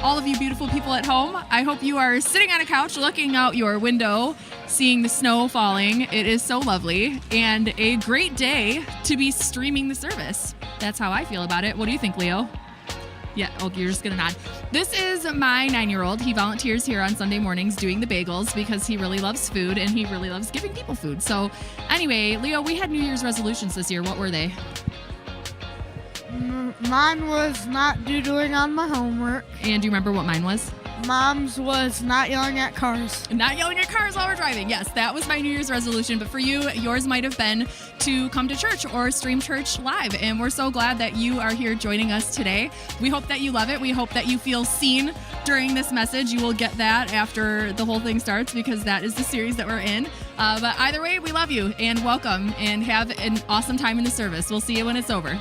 all of you beautiful people at home. I hope you are sitting on a couch looking out your window, seeing the snow falling. It is so lovely and a great day to be streaming the service. That's how I feel about it. What do you think, Leo? Yeah, oh, you're just gonna nod. This is my 9-year-old. He volunteers here on Sunday mornings doing the bagels because he really loves food and he really loves giving people food. So anyway, Leo, we had New Year's resolutions this year. What were they? Mine was not doodling on my homework. And do you remember what mine was? Mom's was not yelling at cars. Not yelling at cars while we're driving. Yes, that was my New Year's resolution. But for you, yours might have been to come to church or stream church live. And we're so glad that you are here joining us today. We hope that you love it. We hope that you feel seen during this message. You will get that after the whole thing starts because that is the series that we're in. But either way, we love you and welcome and have an awesome time in the service. We'll see you when it's over.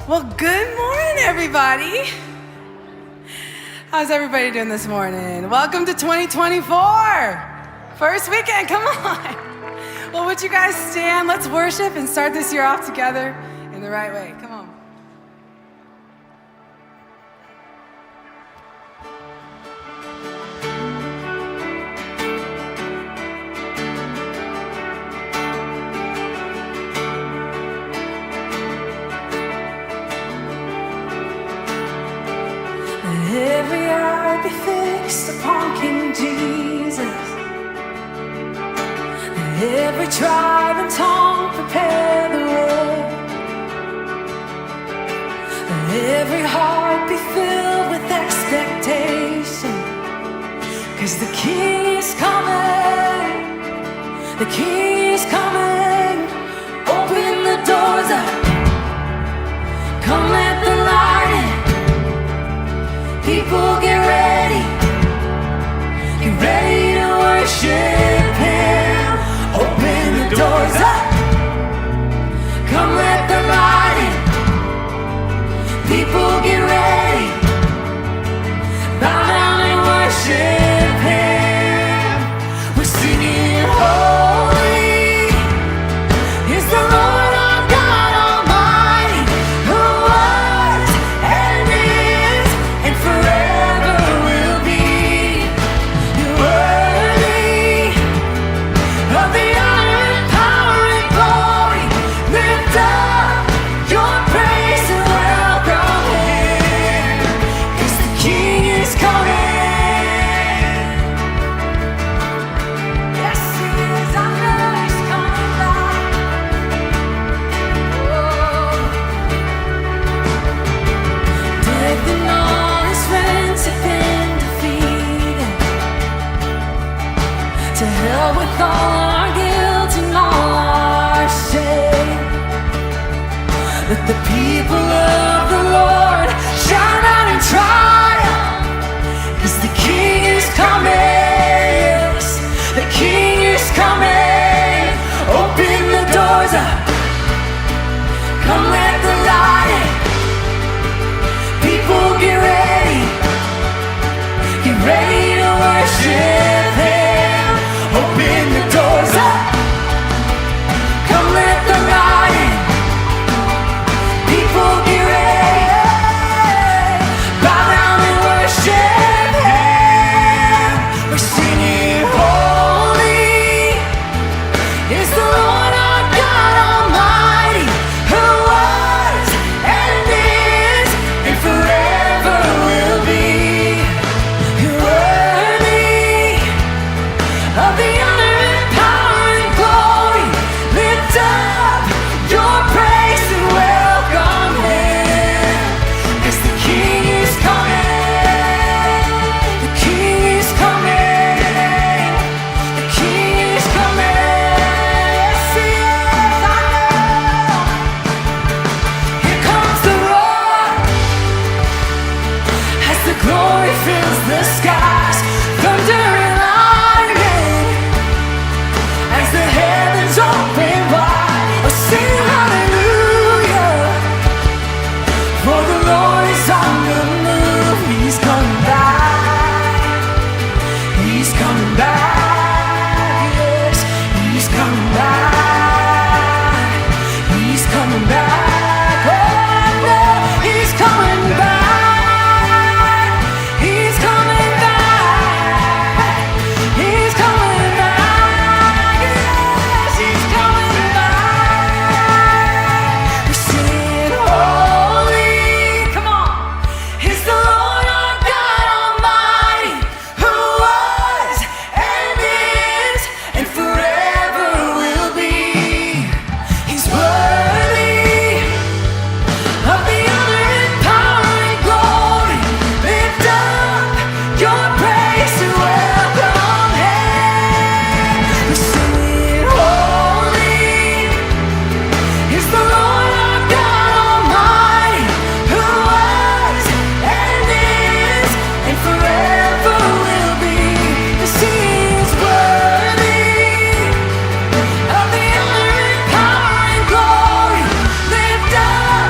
Well, good morning, everybody. How's everybody doing this morning? Welcome to 2024. First weekend, come on. Well, would you guys stand? Let's worship and start this year off together in the right way. Come on. Every eye be fixed upon King Jesus. Every tribe and tongue prepare the way. Every heart be filled with expectation. 'Cause the King is coming. The King is coming. Open the doors up. Come let the light in. People get ready to worship Him. Open the doors up, come let the light in. People get ready, bow down and worship Him. We're singing holy is the Lord our God Almighty, who was and is and forever will be. You're worthy of the honor and power and glory. Lift up your praise and welcome Him, 'cause the King is coming. To hell with all our guilt and all our shame. Let the people of the Lord shout out in triumph, 'cause the King is coming. Yes, the King is coming. Open the doors up, come let the light in. People get ready to worship Him. Open the doors up, come let the light in. People get ready, bow down and worship Him. We're singing holy is the Lord our God Almighty, who was and is and forever will be. You're worthy of the honor and power and glory. Lift up your praise and welcome Him, 'cause the King is coming. The King is coming. The King is coming. Yes, He is. I know. Here comes the roar as the glory fills the skies. Thunder and lightning as the heavens open wide. Oh, sing hallelujah, for the Lord is on the move. He's coming back. He's coming back. Yes, He's coming back. He's coming back. Oh, no, He's coming back. He's coming back. He's coming back. Yes, He's coming back. We're singing holy. Come on. Is the Lord our God Almighty, who was and is and forever will be. He's worthy of the honor and power and glory. Lift up your praise and welcome Him. We're singing holy is the Lord our God Almighty, who was and is and forever will be. 'Cause He is worthy of the honor and power and glory. Lift up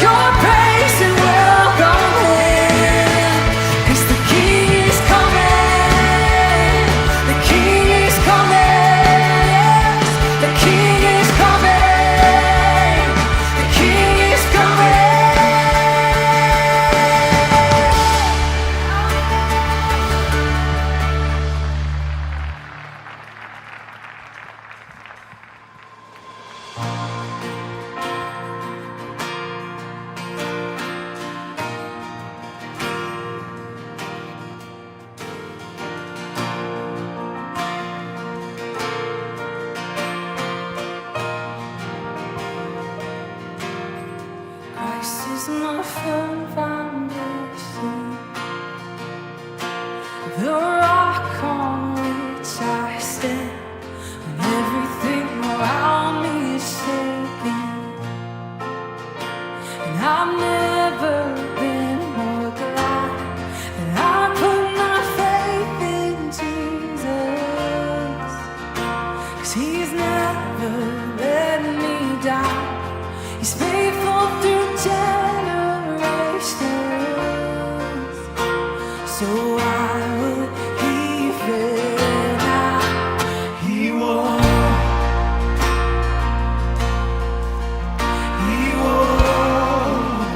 your praise and welcome Him, 'cause the King is coming. The King is coming. Yes, the King is coming. The King is coming. Christ is my firm foundation, the rock on which I stand. When everything around me is shaking, and I've never been more glad that I put my faith in Jesus. 'Cause He's never let me down. He's faithful through generations. So why would He fail now? He won't. He won't.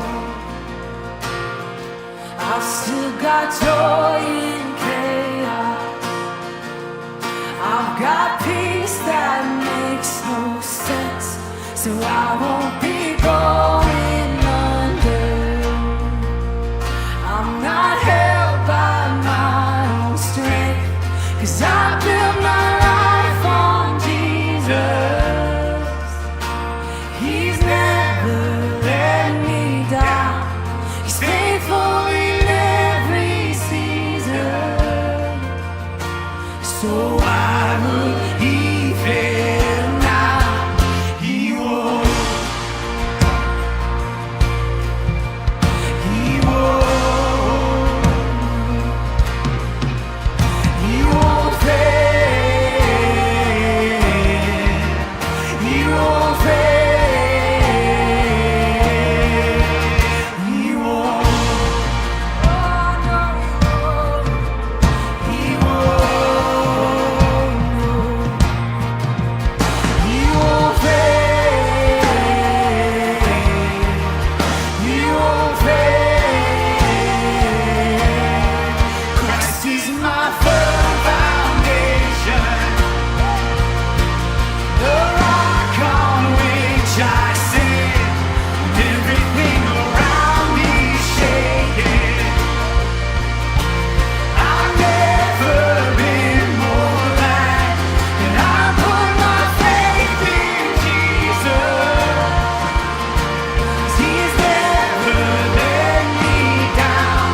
I've still got joy in chaos. I've got peace that makes no sense. So I won't be going under. I'm not held by my own strength, 'cause I built my life on Jesus. He's never let me down. He's faithful in every season. So I why would he fail now? He won't. He won't. He won't fail. He won't fail. He won't. Oh, no, he won't. He won't fail. He won't fail. Christ is my firm foundation, the rock on which I stand. When everything around me is shaking, I've never been more glad that I put my faith in Jesus. 'Cause He's never let me down.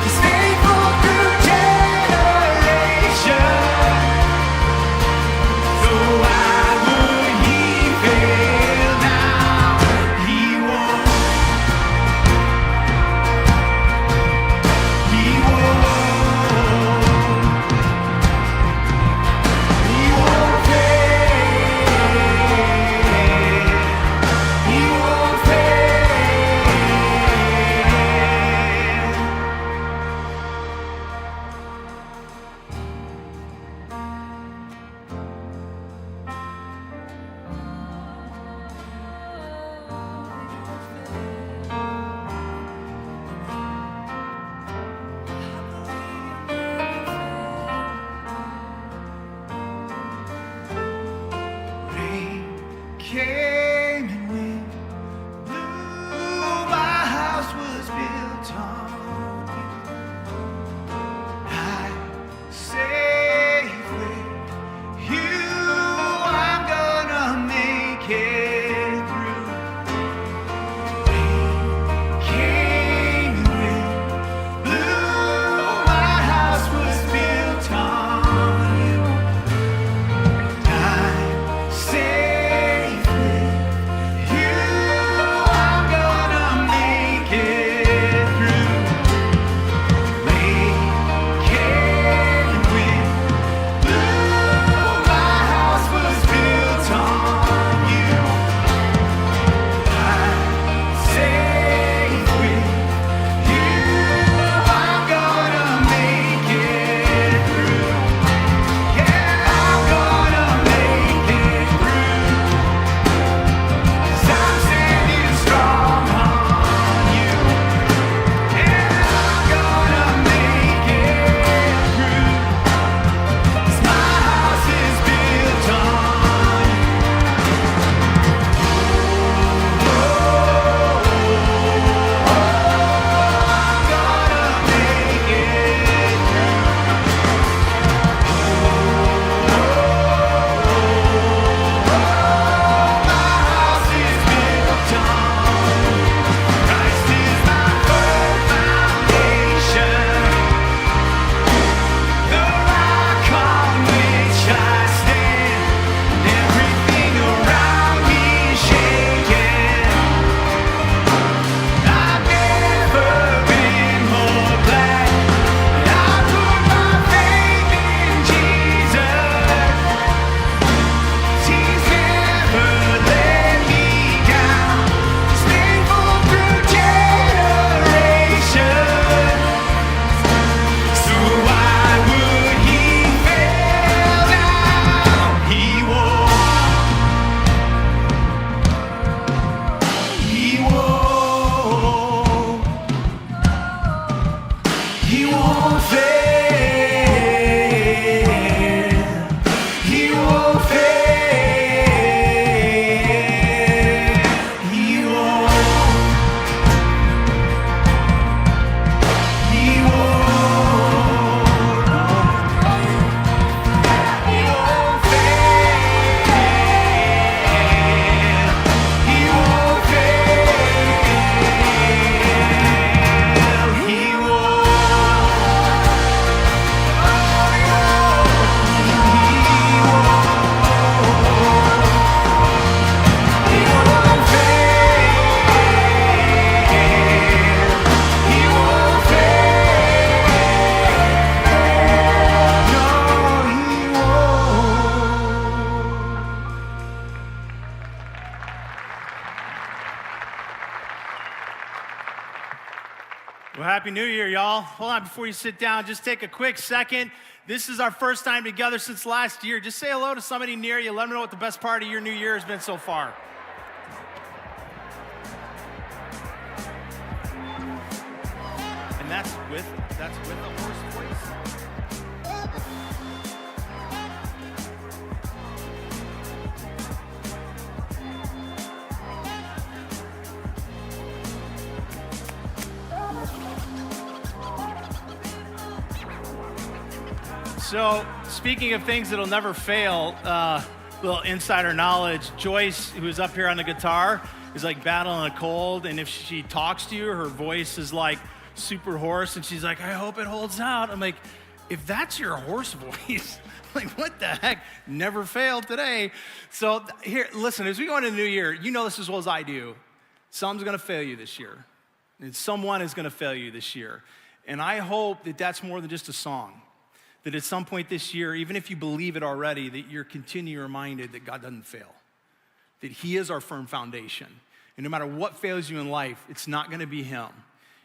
He's faithful through generations. So why would he fail now? He won't. He won't. He won't fail. He won't fail. Rain came and wind blew. My house was built on you. I'm safe with you. I'm gonna make it through. Rain came and wind blew. My house was built on you. I'm safe with Happy New Year, y'all. Hold on, before you sit down, just take a quick second. This is our first time together since last year. Just say hello to somebody near you. Let them know what the best part of your new year has been so far. And that's with a horse voice. So, speaking of things that'll never fail, little insider knowledge, Joyce, who is up here on the guitar, is like battling a cold, and if she talks to you, her voice is like super hoarse, and she's like, I hope it holds out. I'm like, if that's your horse voice, like what the heck? Never failed today. So here, listen, as we go into the new year, you know this as well as I do. Someone's gonna fail you this year, and someone is gonna fail you this year. And I hope that that's more than just a song. That at some point this year, even if you believe it already, that you're continually reminded that God doesn't fail. That He is our firm foundation. And no matter what fails you in life, it's not gonna be Him.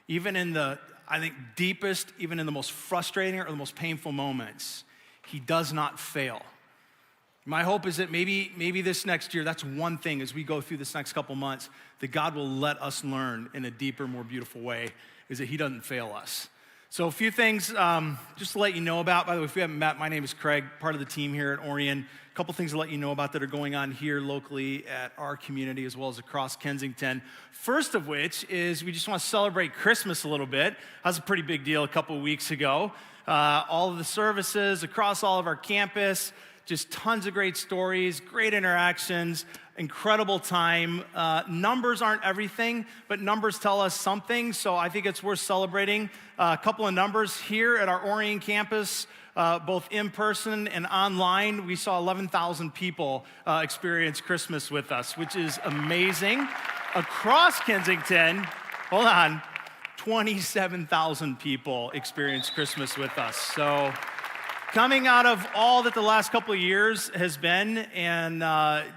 Even in the, I think, deepest, even in the most frustrating or the most painful moments, He does not fail. My hope is that maybe this next year, that's one thing as we go through this next couple months, that God will let us learn in a deeper, more beautiful way, is that He doesn't fail us. So a few things just to let you know about. By the way, if you haven't met, my name is Craig, part of the team here at Orion. A couple things to let you know about that are going on here locally at our community as well as across Kensington. First of which is we just want to celebrate Christmas a little bit. That was a pretty big deal a couple of weeks ago. All of the services across all of our campus, just tons of great stories, great interactions, incredible time. Numbers aren't everything, but numbers tell us something, so I think it's worth celebrating. A couple of numbers here at our Orion campus, both in person and online. We saw 11,000 people experience Christmas with us, which is amazing. Across Kensington, hold on, 27,000 people experienced Christmas with us. So coming out of all that the last couple of years has been, and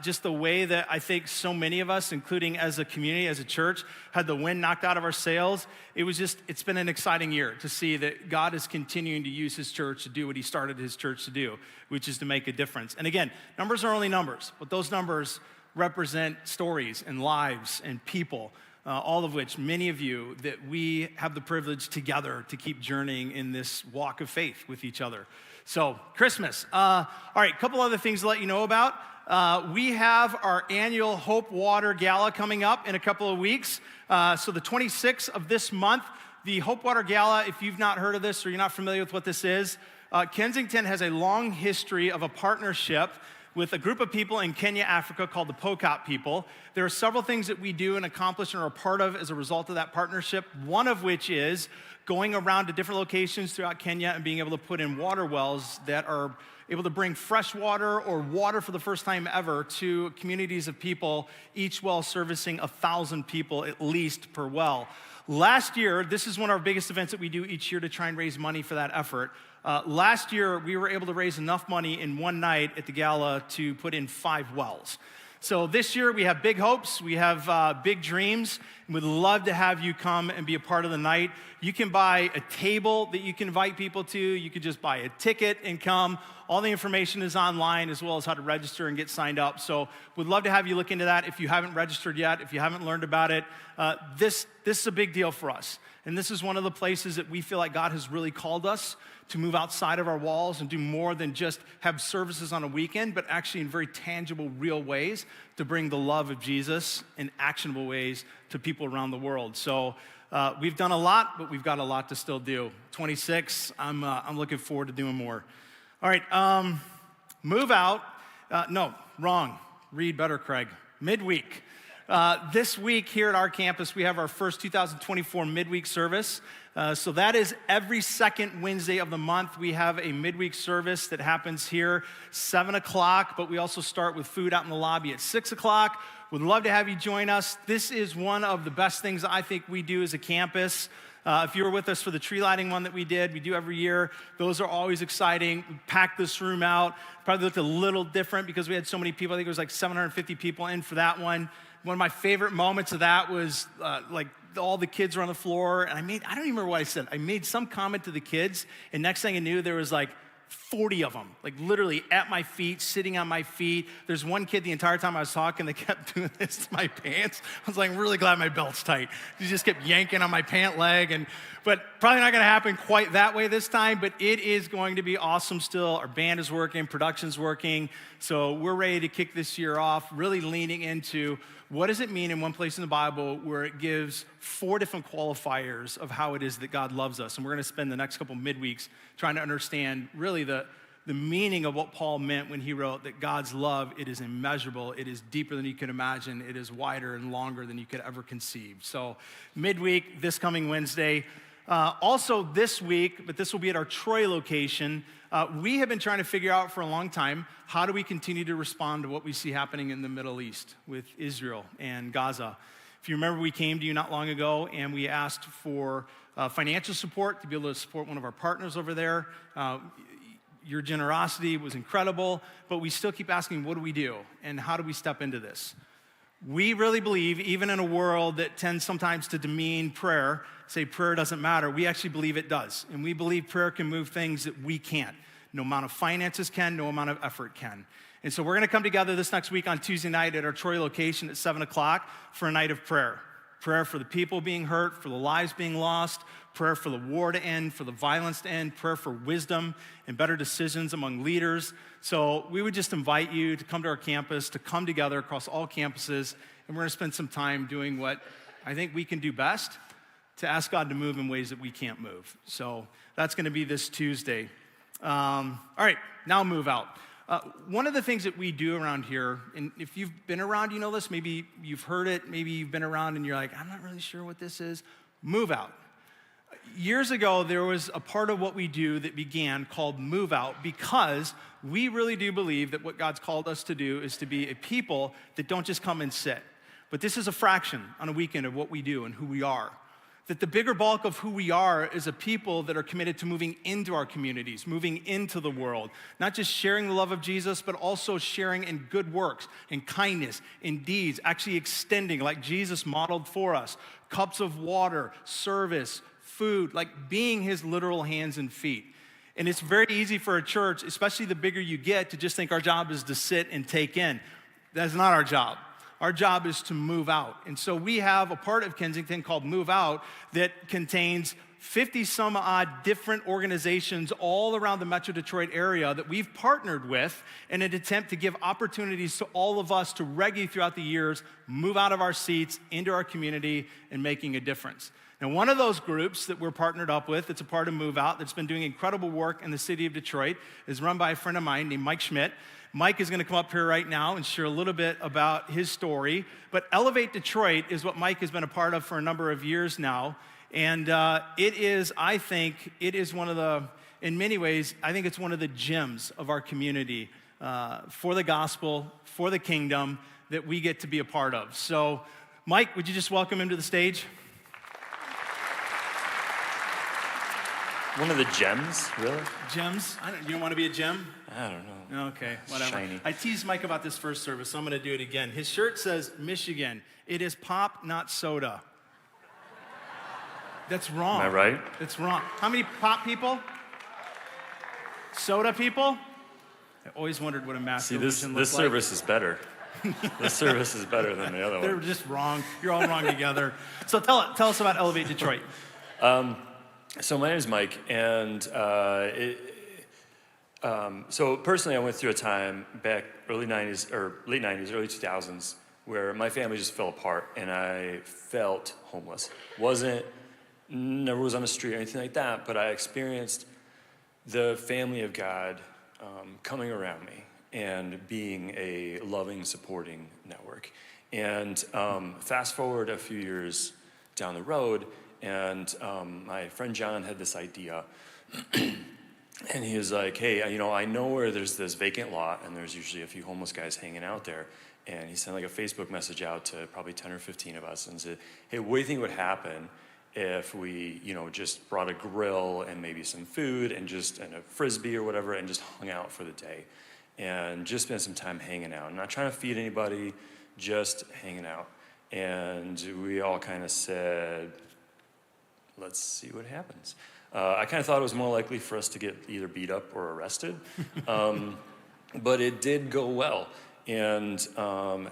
just the way that I think so many of us, including as a community, as a church, had the wind knocked out of our sails, it's been an exciting year to see that God is continuing to use His church to do what He started His church to do, which is to make a difference. And again, numbers are only numbers, but those numbers represent stories and lives and people, all of which, many of you, that we have the privilege together to keep journeying in this walk of faith with each other. So, Christmas. All right, a couple other things to let you know about. We have our annual Hope Water Gala coming up in a couple of weeks. So the 26th of this month, the Hope Water Gala, if you've not heard of this or you're not familiar with what this is, Kensington has a long history of a partnership with a group of people in Kenya, Africa called the Pokot people. There are several things that we do and accomplish and are a part of as a result of that partnership, one of which is going around to different locations throughout Kenya and being able to put in water wells that are able to bring fresh water or water for the first time ever to communities of people, each well servicing 1,000 people at least per well. Last year, this is one of our biggest events that we do each year to try and raise money for that effort. Last year, we were able to raise enough money in one night at the gala to put in 5 wells. So this year, we have big hopes, we have big dreams, and we'd love to have you come and be a part of the night. You can buy a table that you can invite people to. You could just buy a ticket and come. All the information is online, as well as how to register and get signed up. So we'd love to have you look into that if you haven't registered yet, if you haven't learned about it. This is a big deal for us. And this is one of the places that we feel like God has really called us to move outside of our walls and do more than just have services on a weekend, but actually in very tangible, real ways to bring the love of Jesus in actionable ways to people around the world. So we've done a lot, but we've got a lot to still do. 26, I'm looking forward to doing more. All right, move out. No, wrong. Read better, Craig. Midweek. This week here at our campus, we have our first 2024 midweek service. So that is every second Wednesday of the month. We have a midweek service that happens here 7 o'clock, but we also start with food out in the lobby at 6 o'clock. We'd love to have you join us. This is one of the best things I think we do as a campus. If you were with us for the tree lighting one that we do every year, those are always exciting. We packed this room out. Probably looked a little different because we had so many people. I think it was like 750 people in for that one. One of my favorite moments of that was like all the kids were on the floor, and I don't even remember what I said. I made some comment to the kids, and next thing I knew, there was like 40 of them, like literally at my feet, sitting on my feet. There's one kid the entire time I was talking that kept doing this to my pants. I was like, I'm really glad my belt's tight. He just kept yanking on my pant leg, but probably not gonna happen quite that way this time, but it is going to be awesome still. Our band is working, production's working, so we're ready to kick this year off, really leaning into what does it mean in one place in the Bible where it gives 4 different qualifiers of how it is that God loves us. And we're gonna spend the next couple midweeks trying to understand really the meaning of what Paul meant when he wrote that God's love, it is immeasurable, it is deeper than you could imagine, it is wider and longer than you could ever conceive. So midweek, this coming Wednesday. Also this week, but this will be at our Troy location, we have been trying to figure out for a long time, how do we continue to respond to what we see happening in the Middle East with Israel and Gaza. If you remember, we came to you not long ago and we asked for financial support to be able to support one of our partners over there. Your generosity was incredible, but we still keep asking, what do we do? And how do we step into this? We really believe, even in a world that tends sometimes to demean prayer, say prayer doesn't matter, we actually believe it does. And we believe prayer can move things that we can't. No amount of finances can, no amount of effort can. And so we're gonna come together this next week on Tuesday night at our Troy location at 7 o'clock for a night of prayer. Prayer for the people being hurt, for the lives being lost, prayer for the war to end, for the violence to end, prayer for wisdom and better decisions among leaders. So we would just invite you to come to our campus, to come together across all campuses, and we're gonna spend some time doing what I think we can do best, to ask God to move in ways that we can't move. So that's gonna be this Tuesday. All right, now move out. One of the things that we do around here, and if you've been around, you know this, maybe you've heard it, maybe you've been around and you're like, I'm not really sure what this is, move out. Years ago, there was a part of what we do that began called Move Out because we really do believe that what God's called us to do is to be a people that don't just come and sit. But this is a fraction on a weekend of what we do and who we are. That the bigger bulk of who we are is a people that are committed to moving into our communities, moving into the world. Not just sharing the love of Jesus, but also sharing in good works, in kindness, in deeds, actually extending like Jesus modeled for us. Cups of water, service, food, like being his literal hands and feet. And it's very easy for a church, especially the bigger you get, to just think our job is to sit and take in. That's not our job. Our job is to move out. And so we have a part of Kensington called Move Out that contains 50 some odd different organizations all around the Metro Detroit area that we've partnered with in an attempt to give opportunities to all of us to regularly throughout the years move out of our seats into our community and making a difference. Now, one of those groups that we're partnered up with, that's a part of Move Out, that's been doing incredible work in the city of Detroit, is run by a friend of mine named Mike Schmidt. Mike is gonna come up here right now and share a little bit about his story. But Elevate Detroit is what Mike has been a part of for a number of years now. And it is, I think, one of the, in many ways, I think it's one of the gems of our community for the gospel, for the kingdom that we get to be a part of. So, Mike, would you just welcome him to the stage? One of the gems, really? Gems? You don't want to be a gem? I don't know. Okay, whatever. Shiny. I teased Mike about this first service, so I'm going to do it again. His shirt says Michigan. It is pop, not soda. That's wrong. Am I right? It's wrong. How many pop people? Soda people? I always wondered what a mass See, this service is better. This service is better than the other They're one. just wrong. You're all wrong together. So tell us about Elevate Detroit. So my name is Mike, and so personally I went through a time back late 90s, early 2000s, where my family just fell apart and I felt homeless. Never was on the street or anything like that, but I experienced the family of God coming around me and being a loving, supporting network. And fast forward a few years down the road, and my friend John had this idea, and he was like, hey, I know where there's this vacant lot, and there's usually a few homeless guys hanging out there. And he sent like a Facebook message out to probably 10 or 15 of us and said, hey, what do you think would happen if we, just brought a grill and maybe some food and a Frisbee or whatever and just hung out for the day and just spent some time hanging out. I'm not trying to feed anybody, just hanging out. And we all kind of said, let's see what happens. I kind of thought it was more likely for us to get either beat up or arrested, but it did go well. And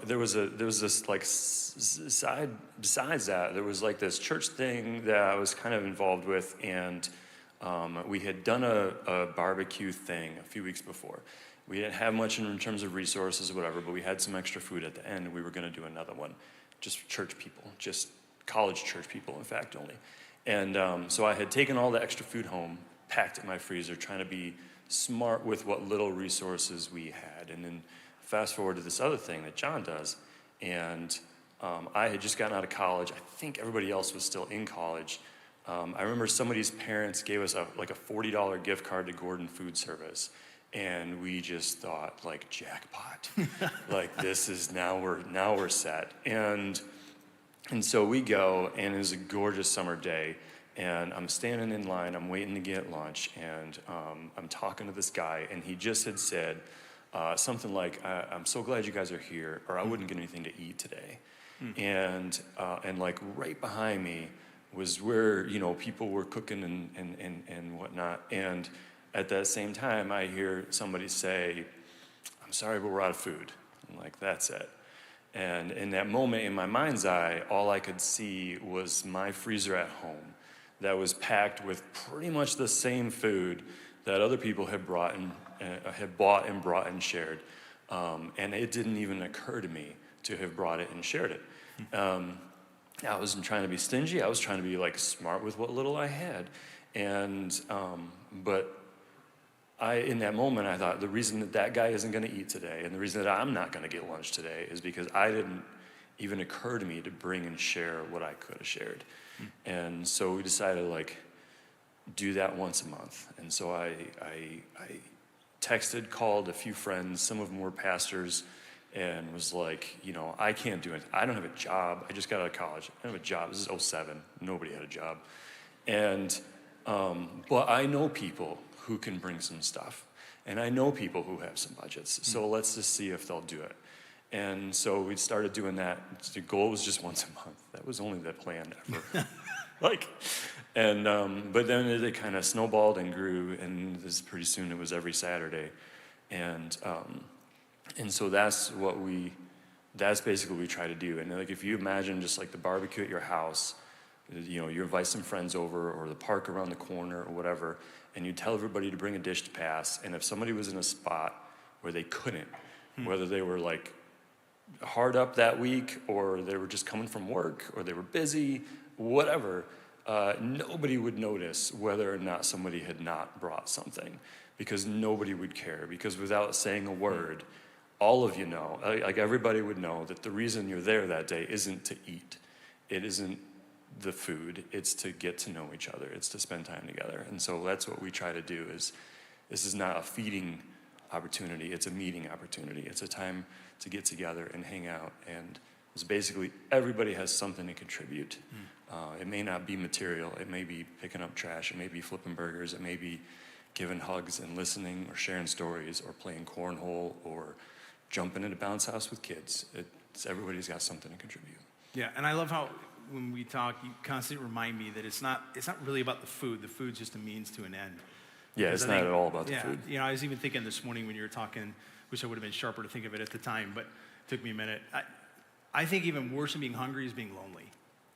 there was this like side besides that, there was like this church thing that I was kind of involved with, and we had done a barbecue thing a few weeks before. We didn't have much in terms of resources or whatever, but we had some extra food at the end, and we were going to do another one. Just church people, just college church people, in fact, only. And so I had taken all the extra food home, packed it in my freezer, trying to be smart with what little resources we had. And then fast forward to this other thing that John does. And I had just gotten out of college. I think everybody else was still in college. I remember somebody's parents gave us a $40 gift card to Gordon Food Service. And we just thought, like, jackpot. Like, this is now we're set. And so we go, and it was a gorgeous summer day, and I'm standing in line, I'm waiting to get lunch, and I'm talking to this guy, and he just had said something like, I'm so glad you guys are here, or I wouldn't get anything to eat today. And like right behind me was where, people were cooking and whatnot. And at that same time, I hear somebody say, I'm sorry, but we're out of food. I'm like, that's it. And in that moment, in my mind's eye, all I could see was my freezer at home that was packed with pretty much the same food that other people had bought and brought and shared. And it didn't even occur to me to have brought it and shared it. I wasn't trying to be stingy. I was trying to be like smart with what little I had. And, but in that moment, I thought the reason that guy isn't going to eat today and the reason that I'm not going to get lunch today is because I didn't even occur to me to bring and share what I could have shared. And so we decided to do that once a month. And so I texted, called a few friends, some of them were pastors, and was like, I can't do it. I don't have a job. I just got out of college. I don't have a job. This is 2007. Nobody had a job. And, but I know people who can bring some stuff. And I know people who have some budgets. So let's just see if they'll do it. And so we started doing that. The goal was just once a month. That was only the plan ever. But then it kind of snowballed and grew, and pretty soon it was every Saturday. And so that's basically what we try to do. And if you imagine just the barbecue at your house, you invite some friends over, or the park around the corner or whatever, and you tell everybody to bring a dish to pass. And if somebody was in a spot where they couldn't, whether they were hard up that week, or they were just coming from work, or they were busy, whatever, nobody would notice whether or not somebody had not brought something, because nobody would care. Because without saying a word, all of everybody would know that the reason you're there that day isn't to eat. It isn't the food, it's to get to know each other. It's to spend time together. And so that's what we try to do. This is not a feeding opportunity, it's a meeting opportunity. It's a time to get together and hang out. And it's basically everybody has something to contribute. It may not be material, it may be picking up trash, it may be flipping burgers, it may be giving hugs and listening, or sharing stories, or playing cornhole, or jumping in a bounce house with kids. Everybody's got something to contribute. Yeah, and I love how when we talk, you constantly remind me that it's not really about the food. The food's just a means to an end. Yeah, it's not at all about the food. I was even thinking this morning when you were talking, wish I would have been sharper to think of it at the time, but it took me a minute. I think even worse than being hungry is being lonely.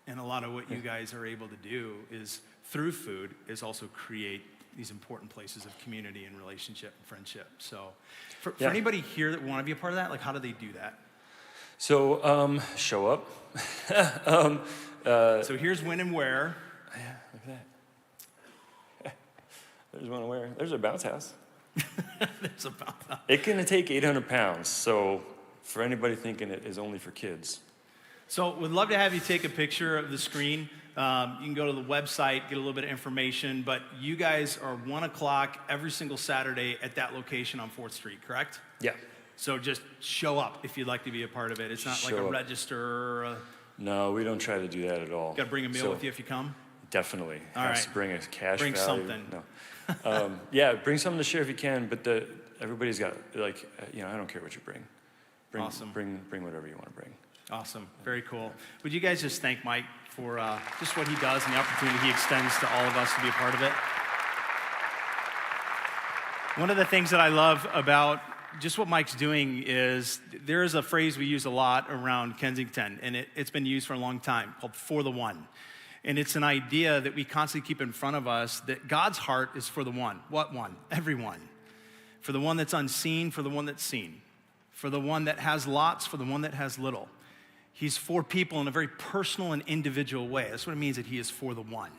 And a lot of what you guys are able to do is, through food, is also create these important places of community and relationship and friendship. So for anybody here that want to be a part of that, how do they do that? So show up. So here's when and where. Yeah, look at that. There's one where. There's a bounce house. There's a bounce house. It can take 800 pounds. So for anybody thinking it is only for kids. So we'd love to have you take a picture of the screen. You can go to the website, get a little bit of information. But you guys are 1 o'clock every single Saturday at that location on 4th Street, correct? Yeah. So just show up if you'd like to be a part of it. It's not like a register or No, we don't try to do that at all. Got to bring a meal with you if you come? Definitely. All Has right. to bring a cash Bring value. something. No. Yeah, bring something to share if you can, but everybody's got, like, I don't care what you bring. Awesome. Bring whatever you want to bring. Awesome. Very cool. Would you guys just thank Mike for just what he does and the opportunity he extends to all of us to be a part of it? One of the things that I love about just what Mike's doing is there is a phrase we use a lot around Kensington, and it's been used for a long time, called for the one. And it's an idea that we constantly keep in front of us that God's heart is for the one. What one? Everyone. For the one that's unseen, for the one that's seen. For the one that has lots, for the one that has little. He's for people in a very personal and individual way. That's what it means that he is for the one.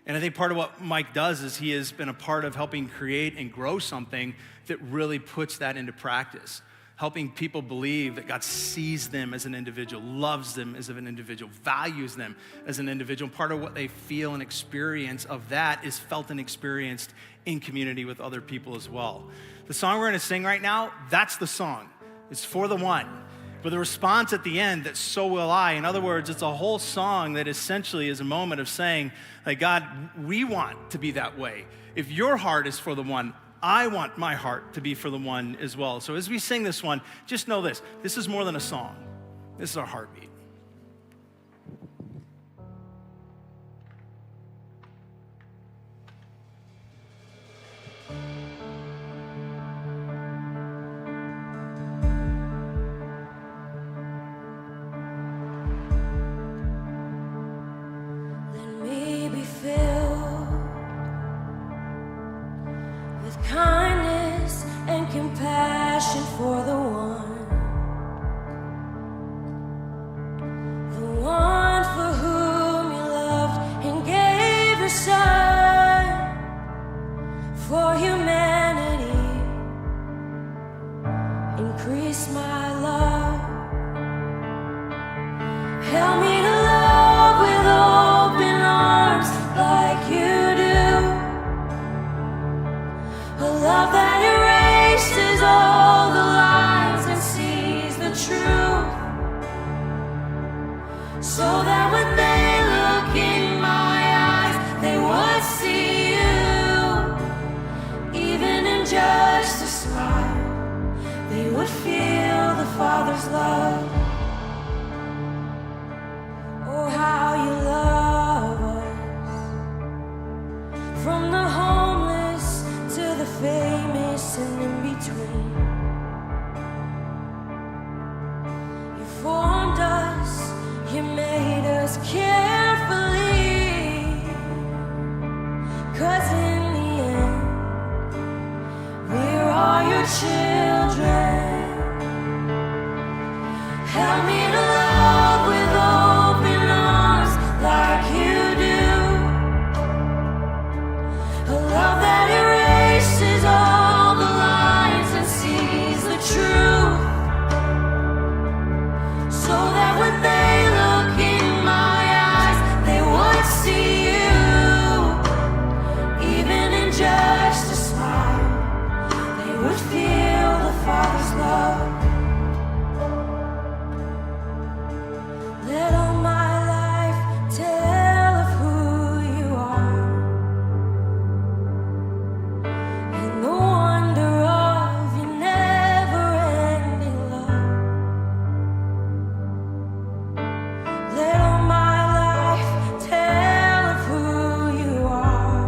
And I think part of what Mike does is he has been a part of helping create and grow something that really puts that into practice. Helping people believe that God sees them as an individual, loves them as an individual, values them as an individual. Part of what they feel and experience of that is felt and experienced in community with other people as well. The song we're gonna sing right now, that's the song. It's for the one. But the response at the end, that so will I. In other words, it's a whole song that essentially is a moment of saying, like, God, we want to be that way. If your heart is for the one, I want my heart to be for the one as well. So as we sing this one, just know this. This is more than a song. This is our heartbeat. Let me be filled with kindness and compassion for the one for whom you loved and gave your son for humanity. Increase my love. Help me to love with open arms like you do. A love that erases all the lies and sees the truth. So that when they look in my eyes, they would see you. Even in just a smile, they would feel the Father's love. Oh, how you love us. From the homeless to the famous and in between. You formed us, you made us carefully. 'Cause in the end, we're all your children. Help me to love with open arms like you do. A love that erases all the lies and sees the truth. So that when they look in my eyes, they would see you. Even in just a smile, they would feel the Father's love. Let all my life tell of who you are, and the wonder of your never-ending love. Let all my life tell of who you are.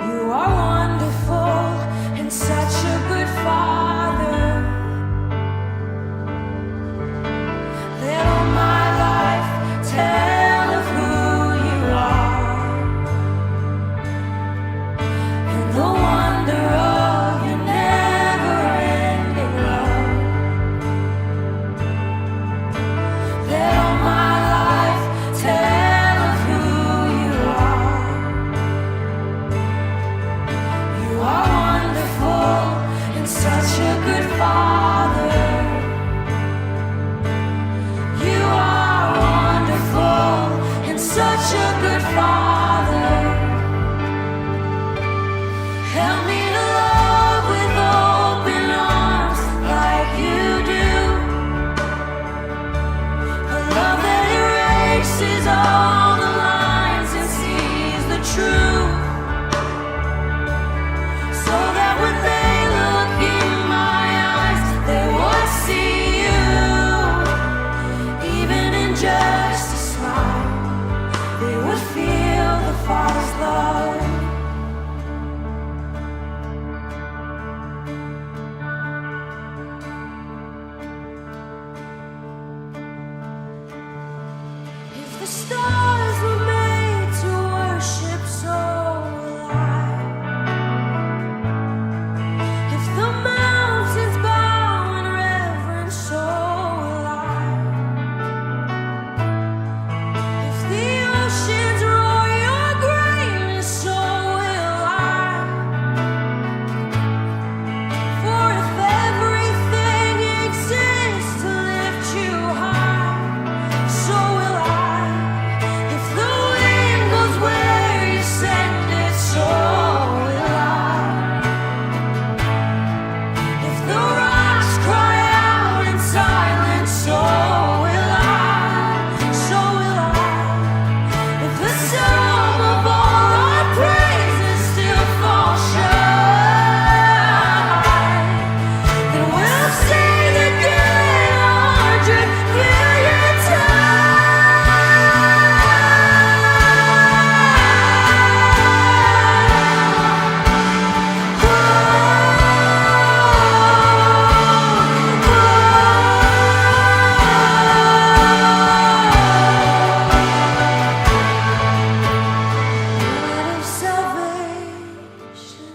You are wonderful and such a good Father. Let all my life tell of who you are, and the wonder of your never-ending love. Let all my life tell of who you are. You are wonderful and such a good Father. You are wonderful and such a good Father. Help me to love with open arms like you do. A love that erases all the stars were made to worship, so will I. If the mountains bow in reverence, so will I. If the oceans roar your greatness, so will I. For if everything exists to lift you high, so will I. If the wind goes where you send it, so will I. If the rocks cry out in silence, so will I. So will I. If the sum of all our praises still falls short, then we'll sing again 100 million God of salvation,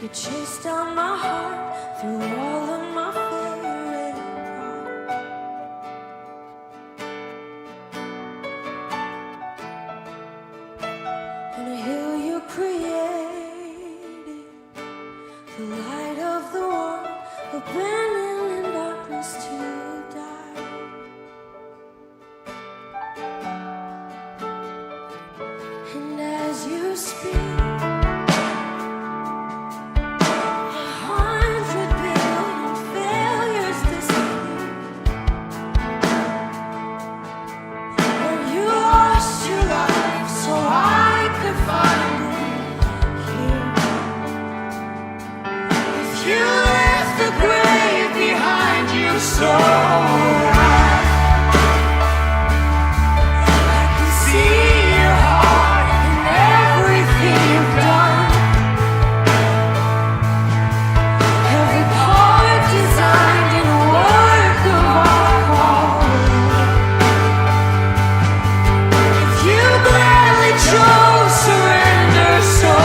you chased down my heart through all of my favorite parts. On a hill you created, the light of the world, abandoned in darkness to die. And as you speak, 100 billion failures disappear. Where you lost your life so I could find it here. If you left the grave behind you, so I can see your heart in everything you've done. Every part designed in a work of art. If you gladly chose surrender, so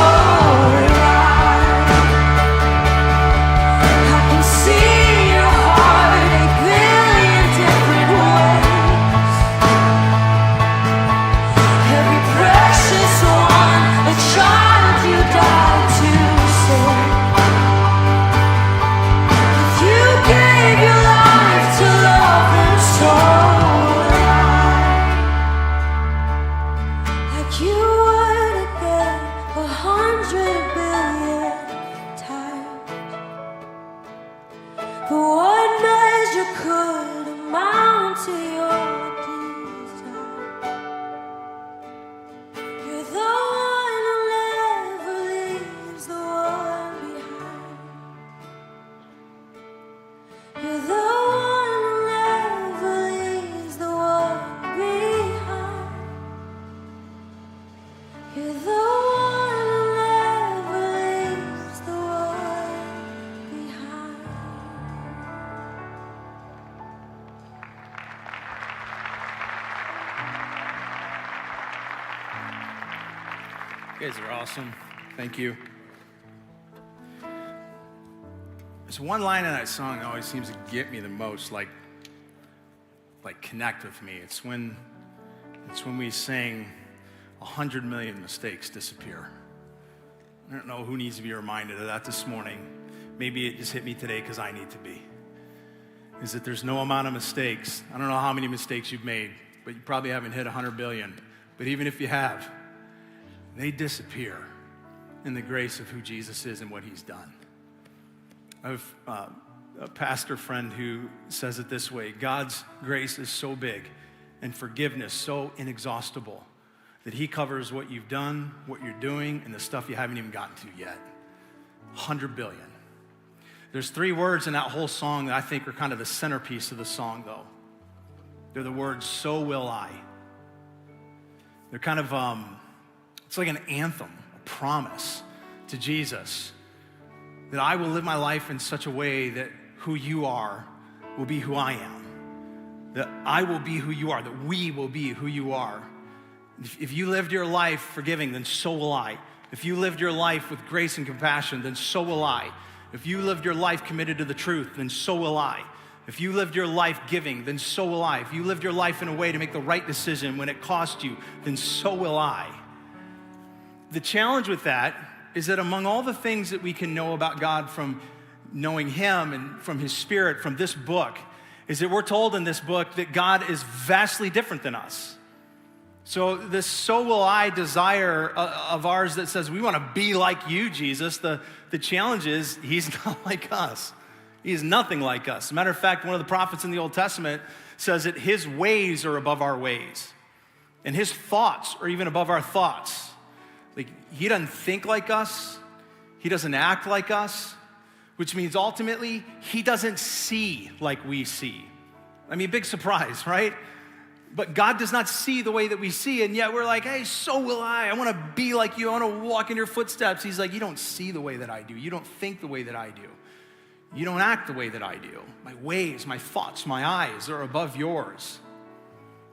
will I. I can see your heart a billion different ways. Every precious one, a child you died to save. If you gave your life to love them, so will I. Like you would again 100 billion times. But what measure could amount to your desire? You're the one who never leaves the one behind. You're the one who never leaves the one behind. You're the one who never leaves the one behind. You guys are awesome. Thank you. There's one line in that song that always seems to get me the most, like connect with me. It's when we sing 100 million mistakes disappear. I don't know who needs to be reminded of that this morning. Maybe it just hit me today because I need to be. Is that there's no amount of mistakes. I don't know how many mistakes you've made, but you probably haven't hit 100 billion. But even if you have, they disappear in the grace of who Jesus is and what he's done. I have a pastor friend who says it this way: God's grace is so big and forgiveness so inexhaustible that he covers what you've done, what you're doing, and the stuff you haven't even gotten to yet. 100 billion. There's 3 words in that whole song that I think are kind of the centerpiece of the song, though. They're the words, so will I. They're kind of, it's like an anthem, a promise to Jesus that I will live my life in such a way that who you are will be who I am. that I will be who you are, that we will be who you are. If you lived your life forgiving, then so will I. If you lived your life with grace and compassion, then so will I. If you lived your life committed to the truth, then so will I. If you lived your life giving, then so will I. If you lived your life in a way to make the right decision when it cost you, then so will I. The challenge with that is that among all the things that we can know about God from knowing Him and from His Spirit, from this book, is that we're told in this book that God is vastly different than us. So this so will I desire of ours that says we want to be like you, Jesus, the challenge is He's not like us. He is nothing like us. As a matter of fact, one of the prophets in the Old Testament says that His ways are above our ways. And His thoughts are even above our thoughts. Like, He doesn't think like us. He doesn't act like us, which means ultimately He doesn't see like we see. I mean, big surprise, right? But God does not see the way that we see, and yet we're like, hey, so will I. I want to be like you. I want to walk in your footsteps. He's like, you don't see the way that I do. You don't think the way that I do. You don't act the way that I do. My ways, my thoughts, my eyes are above yours.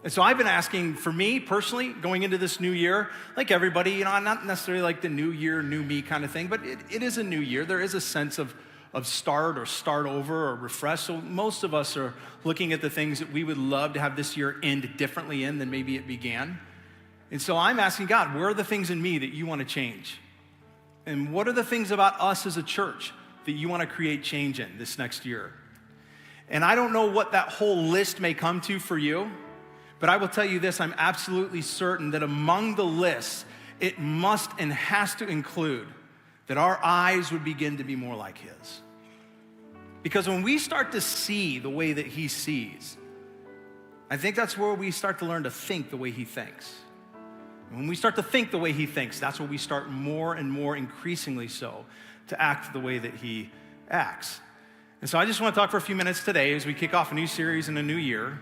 And so I've been asking, for me personally, going into this new year, like everybody, not necessarily like the new year, new me kind of thing, but it is a new year. There is a sense of start or start over or refresh. So most of us are looking at the things that we would love to have this year end differently in than maybe it began. And so I'm asking God, where are the things in me that you want to change? And what are the things about us as a church that you want to create change in this next year? And I don't know what that whole list may come to for you, but I will tell you this, I'm absolutely certain that among the lists, it must and has to include that our eyes would begin to be more like His. Because when we start to see the way that He sees, I think that's where we start to learn to think the way He thinks. And when we start to think the way He thinks, that's when we start more and more increasingly so to act the way that He acts. And so I just want to talk for a few minutes today as we kick off a new series and a new year,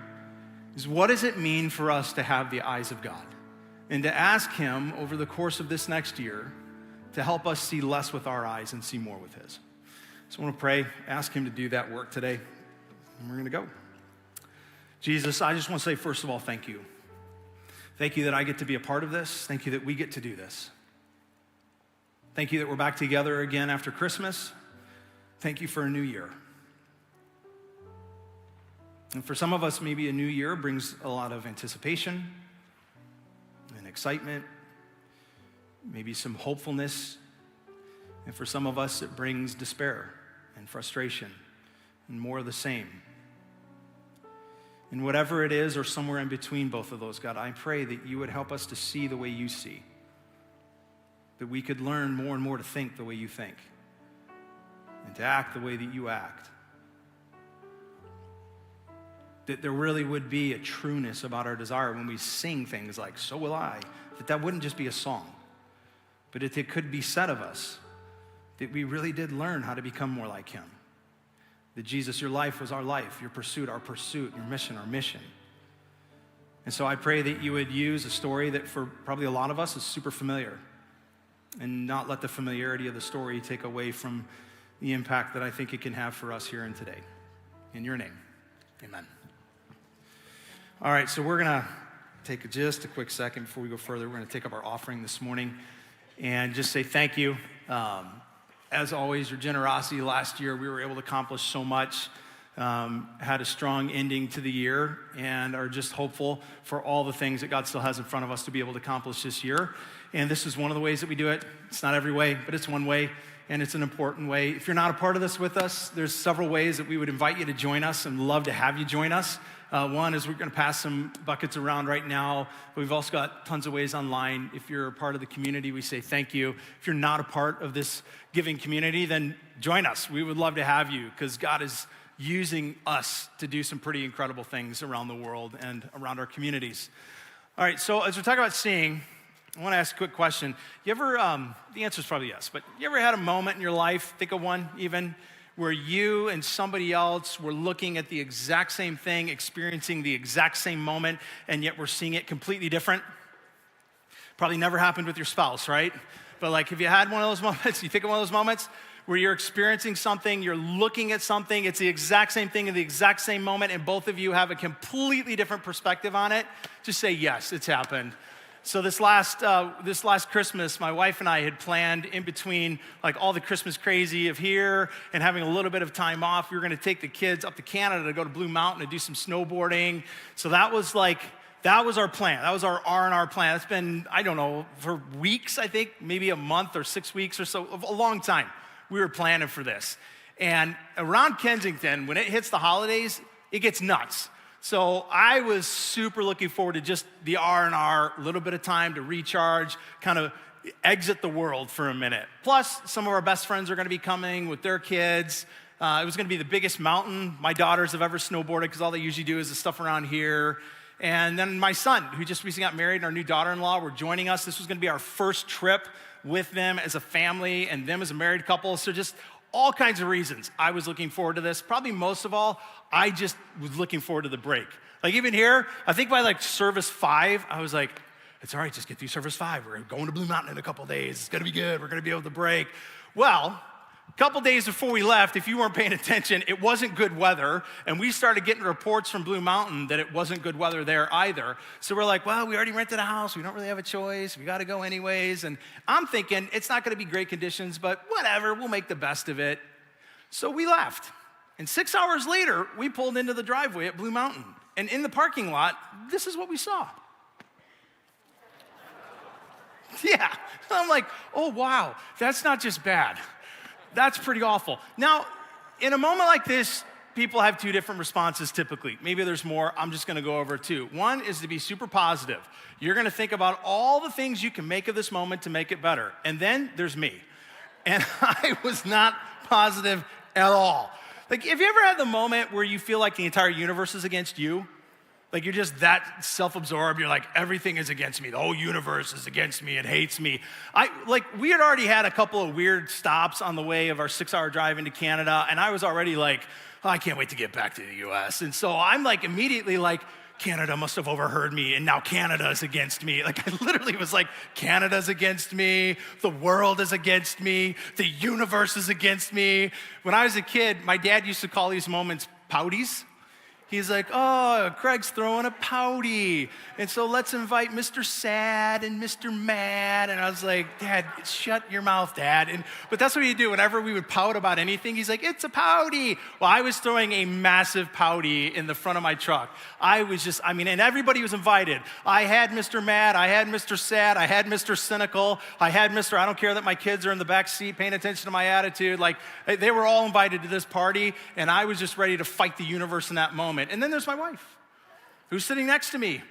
is what does it mean for us to have the eyes of God? And to ask Him over the course of this next year to help us see less with our eyes and see more with His. So I want to pray, ask Him to do that work today, and we're going to go. Jesus, I just want to say, first of all, thank you. Thank you that I get to be a part of this. Thank you that we get to do this. Thank you that we're back together again after Christmas. Thank you for a new year. And for some of us, maybe a new year brings a lot of anticipation and excitement, maybe some hopefulness. And for some of us, it brings despair and frustration and more of the same. And whatever it is, or somewhere in between both of those, God, I pray that you would help us to see the way you see, that we could learn more and more to think the way you think, and to act the way that you act. That there really would be a trueness about our desire when we sing things like, so will I, that wouldn't just be a song, but it could be said of us that we really did learn how to become more like Him. That Jesus, your life was our life, your pursuit, our pursuit, your mission, our mission. And so I pray that you would use a story that for probably a lot of us is super familiar, and not let the familiarity of the story take away from the impact that I think it can have for us here and today. In your name, amen. All right, so we're going to take just a quick second before we go further. We're going to take up our offering this morning and just say thank you. As always, your generosity last year, we were able to accomplish so much, had a strong ending to the year, and are just hopeful for all the things that God still has in front of us to be able to accomplish this year. And this is one of the ways that we do it. It's not every way, but it's one way, and it's an important way. If you're not a part of this with us, there's several ways that we would invite you to join us and love to have you join us. One is we're going to pass some buckets around right now. We've also got tons of ways online. If you're a part of the community, we say thank you. If you're not a part of this giving community, then join us. We would love to have you because God is using us to do some pretty incredible things around the world and around our communities. All right, so as we're talking about seeing, I want to ask a quick question. You ever, the answer is probably yes, but you ever had a moment in your life, think of one even, where you and somebody else were looking at the exact same thing, experiencing the exact same moment, and yet we're seeing it completely different? Probably never happened with your spouse, right? But like, have you had one of those moments? You think of one of those moments where you're experiencing something, you're looking at something, it's the exact same thing in the exact same moment, and both of you have a completely different perspective on it, just say, yes, it's happened. So this last Christmas, my wife and I had planned in between like all the Christmas crazy of here and having a little bit of time off, we were gonna take the kids up to Canada to go to Blue Mountain to do some snowboarding. So that was our plan. That was our R&R plan. It's been, I don't know, for weeks, I think, maybe a month or 6 weeks or so, a long time. We were planning for this. And around Kensington, when it hits the holidays, it gets nuts. So I was super looking forward to just the R&R, a little bit of time to recharge, kind of exit the world for a minute. Plus, some of our best friends are gonna be coming with their kids. It was gonna be the biggest mountain my daughters have ever snowboarded, because all they usually do is the stuff around here. And then my son, who just recently got married, and our new daughter-in-law were joining us. This was gonna be our first trip with them as a family and them as a married couple. So just all kinds of reasons I was looking forward to this. Probably most of all, I just was looking forward to the break. Like even here, I think by like service 5, I was like, it's all right, just get through service 5. We're going to Blue Mountain in a couple days. It's gonna be good. We're gonna be able to break. Well, a couple days before we left, if you weren't paying attention, it wasn't good weather, and we started getting reports from Blue Mountain that it wasn't good weather there either. So we're like, well, we already rented a house. We don't really have a choice. We got to go anyways. And I'm thinking it's not going to be great conditions, but whatever, we'll make the best of it. So we left. And 6 hours later, we pulled into the driveway at Blue Mountain. And in the parking lot, this is what we saw. Yeah. I'm like, oh, wow, that's not just bad. That's pretty awful. Now, in a moment like this, people have 2 different responses typically. Maybe there's more. I'm just gonna go over 2. One is to be super positive. You're gonna think about all the things you can make of this moment to make it better. And then there's me. And I was not positive at all. Like, have you ever had the moment where you feel like the entire universe is against you? Like you're just that self-absorbed, you're like, everything is against me. The whole universe is against me and hates me. We had already had a couple of weird stops on the way of our 6-hour drive into Canada, and I was already like, oh, I can't wait to get back to the US. And so I'm like immediately like, Canada must have overheard me, and now Canada is against me. Like I literally was like, Canada's against me, the world is against me, the universe is against me. When I was a kid, my dad used to call these moments pouties. He's like, oh, Craig's throwing a pouty. And so let's invite Mr. Sad and Mr. Mad. And I was like, Dad, shut your mouth, Dad. But that's what he'd do. Whenever we would pout about anything, he's like, it's a pouty. Well, I was throwing a massive pouty in the front of my truck. And everybody was invited. I had Mr. Mad, I had Mr. Sad, I had Mr. Cynical, I had Mr. I don't care that my kids are in the back seat paying attention to my attitude. Like, they were all invited to this party, and I was just ready to fight the universe in that moment. And then there's my wife, who's sitting next to me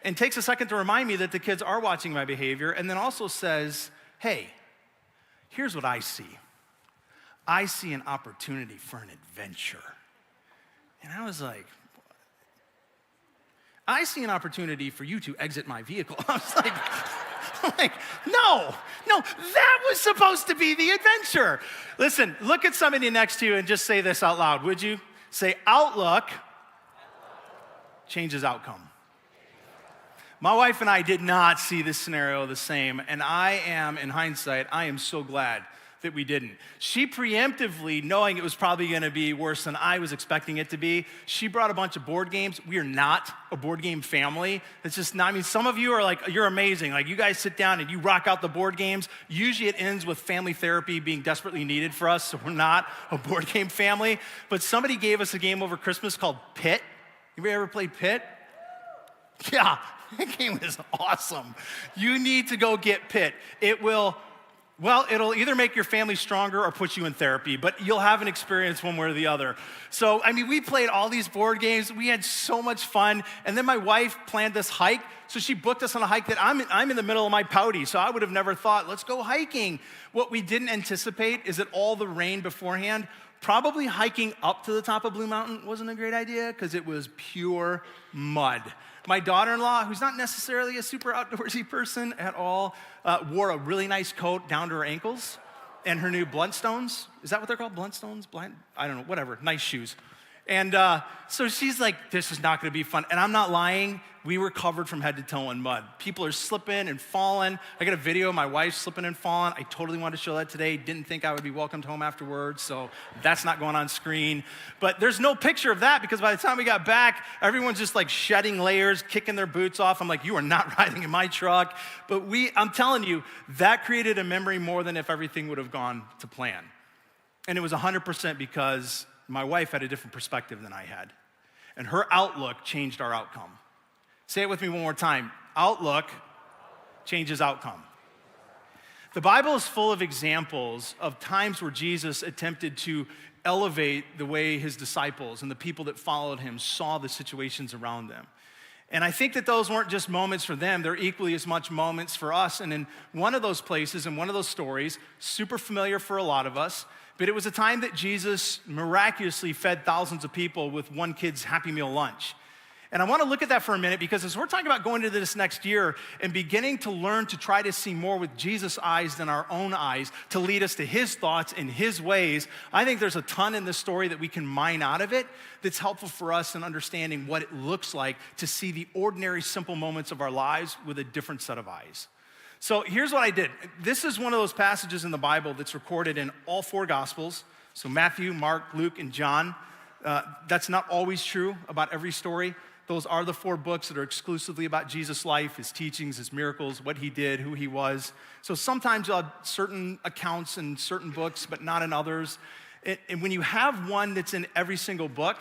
and takes a second to remind me that the kids are watching my behavior, and then also says, hey, here's what I see. I see an opportunity for an adventure. And I was like, I see an opportunity for you to exit my vehicle. I was like, no, that was supposed to be the adventure. Listen, look at somebody next to you and just say this out loud, would you? Say, outlook changes outcome. My wife and I did not see this scenario the same, and in hindsight, I am so glad that we didn't. She preemptively, knowing it was probably gonna be worse than I was expecting it to be, she brought a bunch of board games. We are not a board game family. It's just not, some of you are like, you're amazing. Like you guys sit down and you rock out the board games. Usually it ends with family therapy being desperately needed for us, so we're not a board game family. But somebody gave us a game over Christmas called Pit. You ever played Pit? Yeah, that game is awesome. You need to go get Pit. It'll either make your family stronger or put you in therapy, but you'll have an experience one way or the other. So, we played all these board games. We had so much fun. And then my wife planned this hike. So she booked us on a hike that I'm in the middle of my pouty. So I would have never thought, let's go hiking. What we didn't anticipate is that all the rain beforehand, probably hiking up to the top of Blue Mountain wasn't a great idea because it was pure mud. My daughter-in-law, who's not necessarily a super outdoorsy person at all, wore a really nice coat down to her ankles and her new Bluntstones. Is that what they're called? Bluntstones? I don't know, whatever, nice shoes. And so she's like, this is not gonna be fun. And I'm not lying, we were covered from head to toe in mud. People are slipping and falling. I got a video of my wife slipping and falling. I totally wanted to show that today. Didn't think I would be welcomed home afterwards, so that's not going on screen. But there's no picture of that because by the time we got back, everyone's just like shedding layers, kicking their boots off. I'm like, you are not riding in my truck. But I'm telling you, that created a memory more than if everything would have gone to plan. And it was 100% because my wife had a different perspective than I had. And her outlook changed our outcome. Say it with me one more time. Outlook changes outcome. The Bible is full of examples of times where Jesus attempted to elevate the way his disciples and the people that followed him saw the situations around them. And I think that those weren't just moments for them, they're equally as much moments for us. And in one of those places, in one of those stories, super familiar for a lot of us, but it was a time that Jesus miraculously fed thousands of people with one kid's Happy Meal lunch. And I want to look at that for a minute because as we're talking about going into this next year and beginning to learn to try to see more with Jesus' eyes than our own eyes to lead us to his thoughts and his ways, I think there's a ton in this story that we can mine out of it that's helpful for us in understanding what it looks like to see the ordinary, simple moments of our lives with a different set of eyes. So here's what I did. This is one of those passages in the Bible that's recorded in all four Gospels. So Matthew, Mark, Luke, and John. That's not always true about every story. Those are the four books that are exclusively about Jesus' life, his teachings, his miracles, what he did, who he was. So sometimes you'll have certain accounts in certain books, but not in others. And when you have one that's in every single book,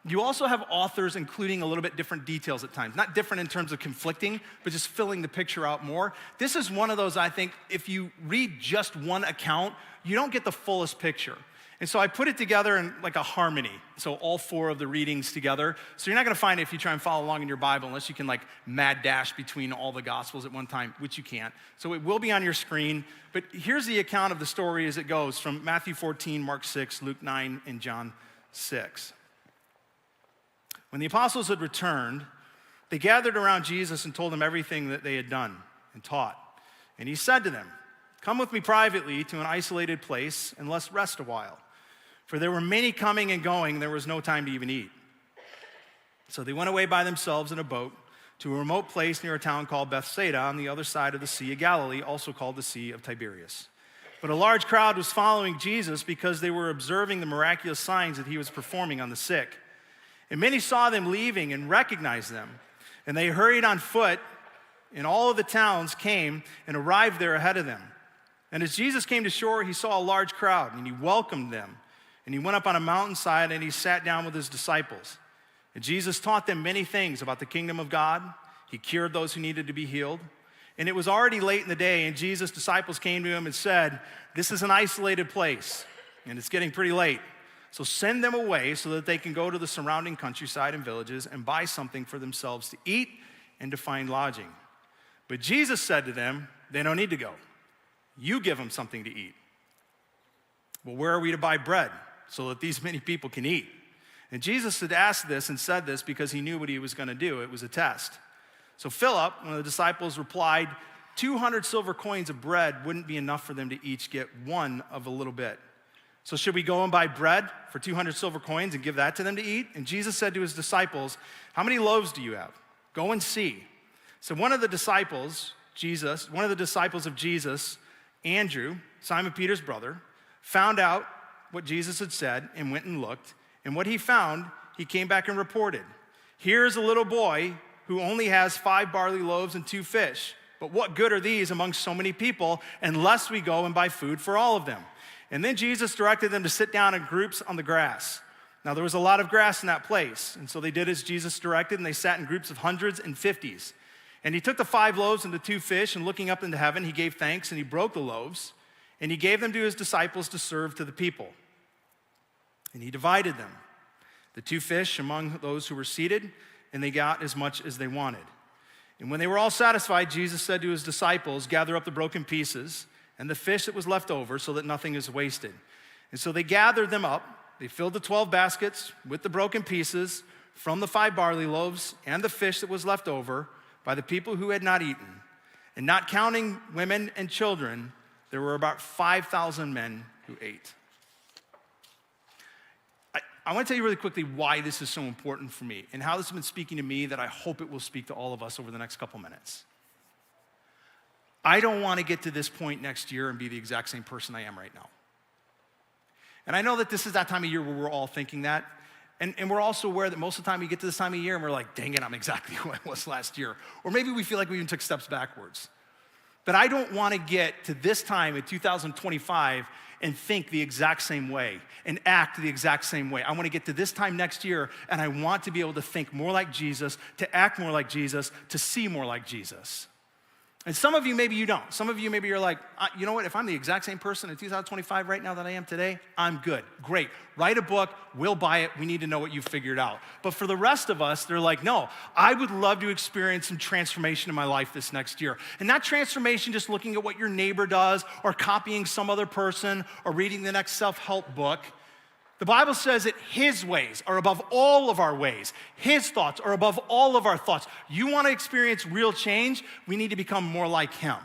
you also have authors including a little bit different details at times. Not different in terms of conflicting, but just filling the picture out more. This is one of those, I think, if you read just one account, you don't get the fullest picture. And so I put it together in like a harmony. So all four of the readings together. So you're not gonna find it if you try and follow along in your Bible unless you can like mad dash between all the Gospels at one time, which you can't. So it will be on your screen. But here's the account of the story as it goes from Matthew 14, Mark 6, Luke 9, and John 6. When the apostles had returned, they gathered around Jesus and told him everything that they had done and taught. And he said to them, "Come with me privately to an isolated place and let's rest a while. For there were many coming and going, and there was no time to even eat." So they went away by themselves in a boat to a remote place near a town called Bethsaida on the other side of the Sea of Galilee, also called the Sea of Tiberias. But a large crowd was following Jesus because they were observing the miraculous signs that he was performing on the sick. And many saw them leaving and recognized them. And they hurried on foot, and all of the towns came and arrived there ahead of them. And as Jesus came to shore, he saw a large crowd, and he welcomed them. And he went up on a mountainside, and he sat down with his disciples. And Jesus taught them many things about the kingdom of God. He cured those who needed to be healed. And it was already late in the day, and Jesus' disciples came to him and said, "This is an isolated place, and it's getting pretty late. So send them away so that they can go to the surrounding countryside and villages and buy something for themselves to eat and to find lodging." But Jesus said to them, "They don't need to go. You give them something to eat." "Well, where are we to buy bread so that these many people can eat?" And Jesus had asked this and said this because he knew what he was going to do. It was a test. So Philip, one of the disciples, replied, 200 silver coins of bread wouldn't be enough for them to each get one of a little bit. So should we go and buy bread for 200 silver coins and give that to them to eat? And Jesus said to his disciples, "How many loaves do you have? Go and see." So one of the disciples of Jesus, Andrew, Simon Peter's brother, found out what Jesus had said and went and looked. And what he found, he came back and reported. "Here is a little boy who only has 5 barley loaves and 2 fish. But what good are these among so many people unless we go and buy food for all of them?" And then Jesus directed them to sit down in groups on the grass. Now there was a lot of grass in that place. And so they did as Jesus directed, and they sat in groups of hundreds and fifties. And he took the 5 loaves and the 2 fish, and looking up into heaven, he gave thanks, and he broke the loaves, and he gave them to his disciples to serve to the people. And he divided them, the 2 fish among those who were seated, and they got as much as they wanted. And when they were all satisfied, Jesus said to his disciples, "Gather up the broken pieces and the fish that was left over so that nothing is wasted." And so they gathered them up. They filled the 12 baskets with the broken pieces from the 5 barley loaves and the fish that was left over by the people who had not eaten. And not counting women and children, there were about 5,000 men who ate. I want to tell you really quickly why this is so important for me and how this has been speaking to me that I hope it will speak to all of us over the next couple minutes. I don't want to get to this point next year and be the exact same person I am right now. And I know that this is that time of year where we're all thinking that. And we're also aware that most of the time we get to this time of year and we're like, dang it, I'm exactly who I was last year. Or maybe we feel like we even took steps backwards. But I don't want to get to this time in 2025 and think the exact same way and act the exact same way. I want to get to this time next year and I want to be able to think more like Jesus, to act more like Jesus, to see more like Jesus. And some of you, maybe you don't. Some of you, maybe you're like, you know what? If I'm the exact same person in 2025 right now that I am today, I'm good. Great. Write a book. We'll buy it. We need to know what you've figured out. But for the rest of us, they're like, no, I would love to experience some transformation in my life this next year. And not transformation just looking at what your neighbor does or copying some other person or reading the next self-help book. The Bible says that his ways are above all of our ways. His thoughts are above all of our thoughts. You want to experience real change? We need to become more like him.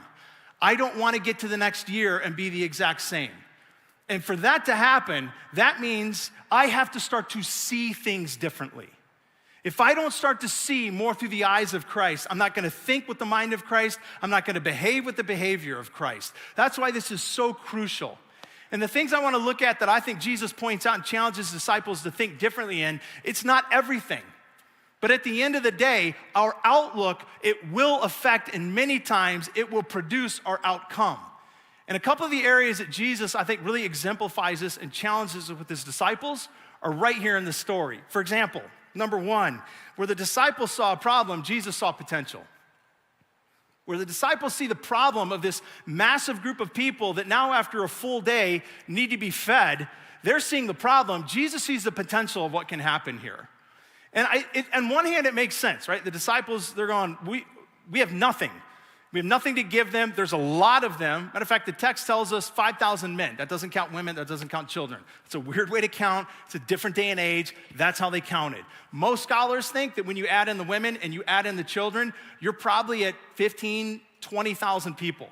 I don't want to get to the next year and be the exact same. And for that to happen, that means I have to start to see things differently. If I don't start to see more through the eyes of Christ, I'm not going to think with the mind of Christ. I'm not going to behave with the behavior of Christ. That's why this is so crucial. And the things I want to look at that I think Jesus points out and challenges disciples to think differently in, it's not everything. But at the end of the day, our outlook, it will affect, and many times it will produce our outcome. And a couple of the areas that Jesus, I think, really exemplifies this and challenges it with his disciples are right here in the story. For example, number one, where the disciples saw a problem, Jesus saw potential. Where the disciples see the problem of this massive group of people that now after a full day need to be fed, they're seeing the problem. Jesus sees the potential of what can happen here. And on one hand, it makes sense, right? The disciples, they're going, we have nothing. We have nothing to give them. There's a lot of them. Matter of fact, the text tells us 5,000 men. That doesn't count women. That doesn't count children. It's a weird way to count. It's a different day and age. That's how they counted. Most scholars think that when you add in the women and you add in the children, you're probably at 15,000, 20,000 people.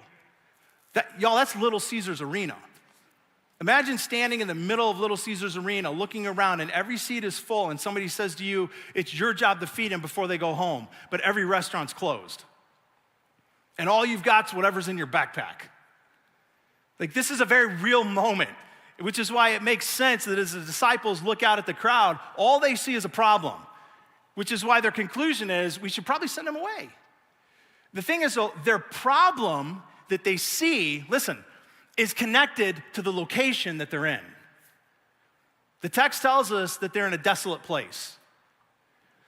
Y'all, that's Little Caesar's Arena. Imagine standing in the middle of Little Caesar's Arena, looking around, and every seat is full, and somebody says to you, it's your job to feed them before they go home, but every restaurant's closed. And all you've got is whatever's in your backpack. Like, this is a very real moment, which is why it makes sense that as the disciples look out at the crowd, all they see is a problem, which is why their conclusion is we should probably send them away. The thing is, though, their problem that they see, listen, is connected to the location that they're in. The text tells us that they're in a desolate place.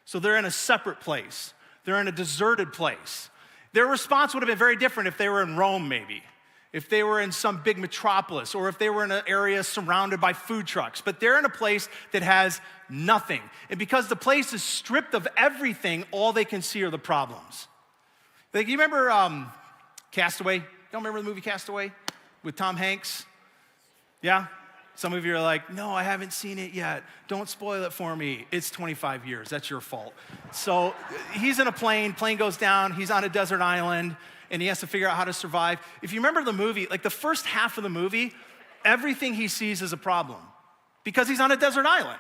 So they're in a separate place. They're in a deserted place. Their response would have been very different if they were in Rome, maybe. If they were in some big metropolis, or if they were in an area surrounded by food trucks. But they're in a place that has nothing. And because the place is stripped of everything, all they can see are the problems. Like, you remember Castaway? You don't remember the movie Castaway with Tom Hanks? Yeah? Some of you are like, no, I haven't seen it yet. Don't spoil it for me. It's 25 years. That's your fault. So he's in a plane goes down, he's on a desert island, and he has to figure out how to survive. If you remember the movie, like the first half of the movie, everything he sees is a problem because he's on a desert island,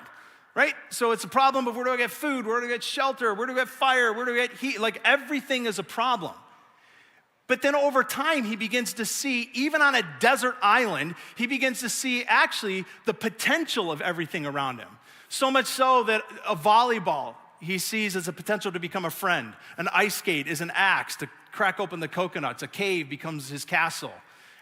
right? So it's a problem of where do I get food, where do I get shelter, where do I get fire, where do I get heat? Like everything is a problem. But then over time, he begins to see, even on a desert island, he begins to see actually the potential of everything around him. So much so that a volleyball he sees as a potential to become a friend. An ice skate is an axe to crack open the coconuts. A cave becomes his castle.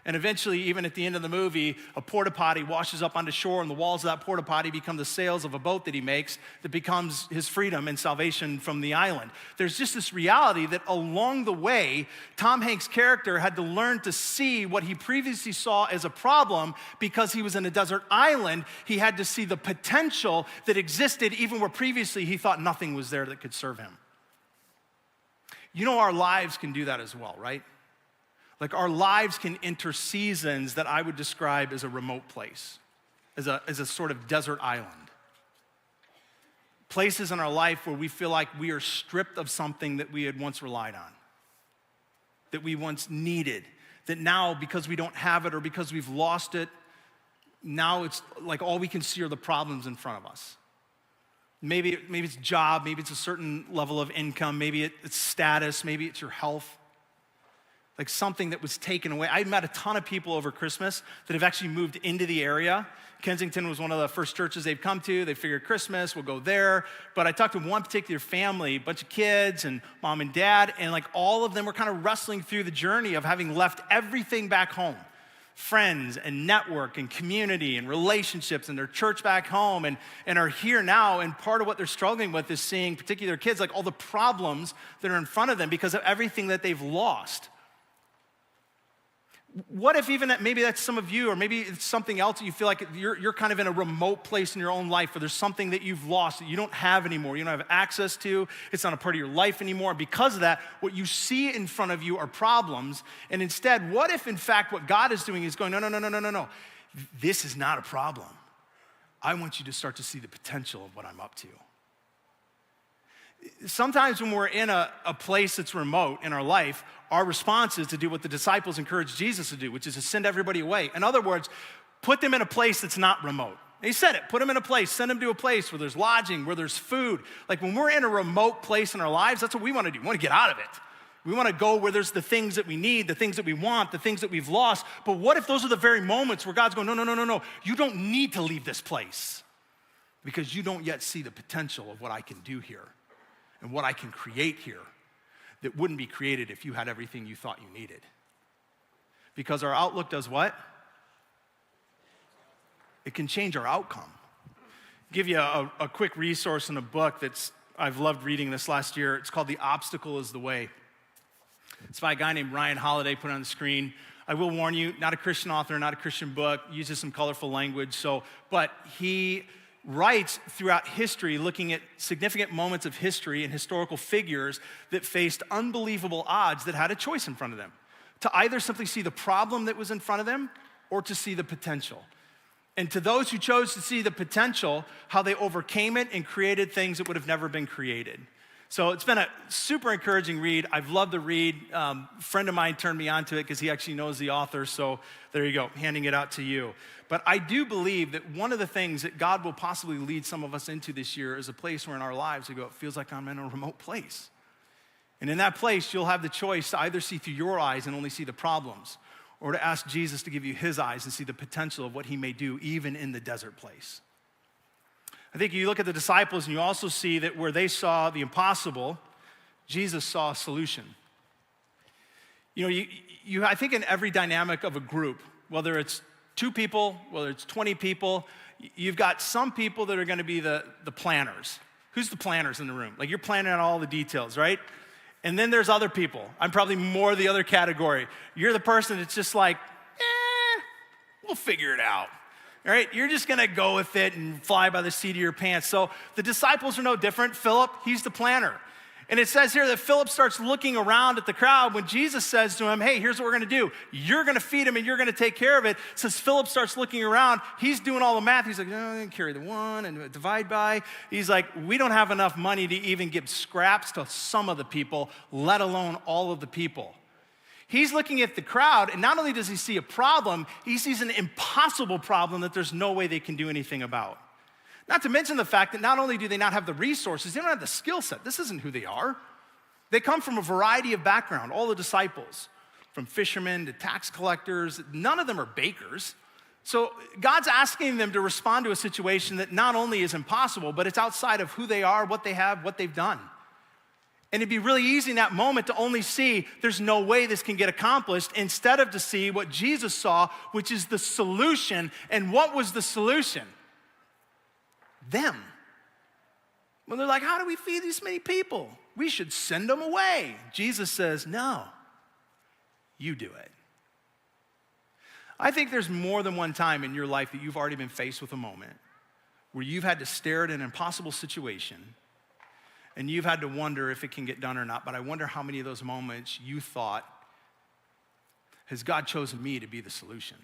And eventually, even at the end of the movie, a porta potty washes up onto shore, and the walls of that porta potty become the sails of a boat that he makes that becomes his freedom and salvation from the island. There's just this reality that along the way, Tom Hanks' character had to learn to see what he previously saw as a problem because he was in a desert island. He had to see the potential that existed even where previously he thought nothing was there that could serve him. You know, our lives can do that as well, right? Like our lives can enter seasons that I would describe as a remote place, as a sort of desert island. Places in our life where we feel like we are stripped of something that we had once relied on, that we once needed, that now because we don't have it or because we've lost it, now it's like all we can see are the problems in front of us. Maybe it's job, maybe it's a certain level of income, maybe it's status, maybe it's your health. Like something that was taken away. I met a ton of people over Christmas that have actually moved into the area. Kensington was one of the first churches they've come to. They figured Christmas, we'll go there. But I talked to one particular family, a bunch of kids and mom and dad, and like all of them were kind of wrestling through the journey of having left everything back home. Friends and network and community and relationships and their church back home and are here now. And part of what they're struggling with is seeing particular kids, like all the problems that are in front of them because of everything that they've lost. What if even that, maybe that's some of you, or maybe it's something else that you feel like you're kind of in a remote place in your own life where there's something that you've lost that you don't have anymore, you don't have access to, it's not a part of your life anymore. And because of that, what you see in front of you are problems. And instead, what if in fact what God is doing is going, no, this is not a problem. I want you to start to see the potential of what I'm up to. Sometimes when we're in a place that's remote in our life, our response is to do what the disciples encouraged Jesus to do, which is to send everybody away. In other words, put them in a place that's not remote. He said it, put them in a place, send them to a place where there's lodging, where there's food. Like when we're in a remote place in our lives, that's what we want to do. We want to get out of it. We want to go where there's the things that we need, the things that we want, the things that we've lost. But what if those are the very moments where God's going, no, you don't need to leave this place because you don't yet see the potential of what I can do here and what I can create here that wouldn't be created if you had everything you thought you needed. Because our outlook does what? It can change our outcome. Give you a quick resource in a book I've loved reading this last year. It's called The Obstacle is the Way. It's by a guy named Ryan Holiday, put it on the screen. I will warn you, not a Christian author, not a Christian book, uses some colorful language, but he writes throughout history, looking at significant moments of history and historical figures that faced unbelievable odds that had a choice in front of them. To either simply see the problem that was in front of them or to see the potential. And to those who chose to see the potential, how they overcame it and created things that would have never been created. So it's been a super encouraging read. I've loved the read. A friend of mine turned me on to it because he actually knows the author. So there you go, handing it out to you. But I do believe that one of the things that God will possibly lead some of us into this year is a place where in our lives we go, it feels like I'm in a remote place. And in that place, you'll have the choice to either see through your eyes and only see the problems, or to ask Jesus to give you his eyes and see the potential of what he may do even in the desert place. I think you look at the disciples and you also see that where they saw the impossible, Jesus saw a solution. You know, I think in every dynamic of a group, whether it's 2 people, whether it's 20 people, you've got some people that are gonna be the planners. Who's the planners in the room? Like you're planning out all the details, right? And then there's other people. I'm probably more the other category. You're the person that's just like, we'll figure it out. All right, you're just gonna go with it and fly by the seat of your pants. So the disciples are no different. Philip, he's the planner. And it says here that Philip starts looking around at the crowd when Jesus says to him, hey, here's what we're gonna do. You're gonna feed him and you're gonna take care of it. It says Philip starts looking around. He's doing all the math. He's like, no, carry the one and divide by. He's like, we don't have enough money to even give scraps to some of the people, let alone all of the people. He's looking at the crowd, and not only does he see a problem, he sees an impossible problem that there's no way they can do anything about. Not to mention the fact that not only do they not have the resources, they don't have the skill set. This isn't who they are. They come from a variety of background, all the disciples, from fishermen to tax collectors. None of them are bakers. So God's asking them to respond to a situation that not only is impossible, but it's outside of who they are, what they have, what they've done. And it'd be really easy in that moment to only see there's no way this can get accomplished instead of to see what Jesus saw, which is the solution. And what was the solution? Them. When they're like, how do we feed these many people? We should send them away. Jesus says, no, you do it. I think there's more than one time in your life that you've already been faced with a moment where you've had to stare at an impossible situation and you've had to wonder if it can get done or not. But I wonder how many of those moments you thought, has God chosen me to be the solution?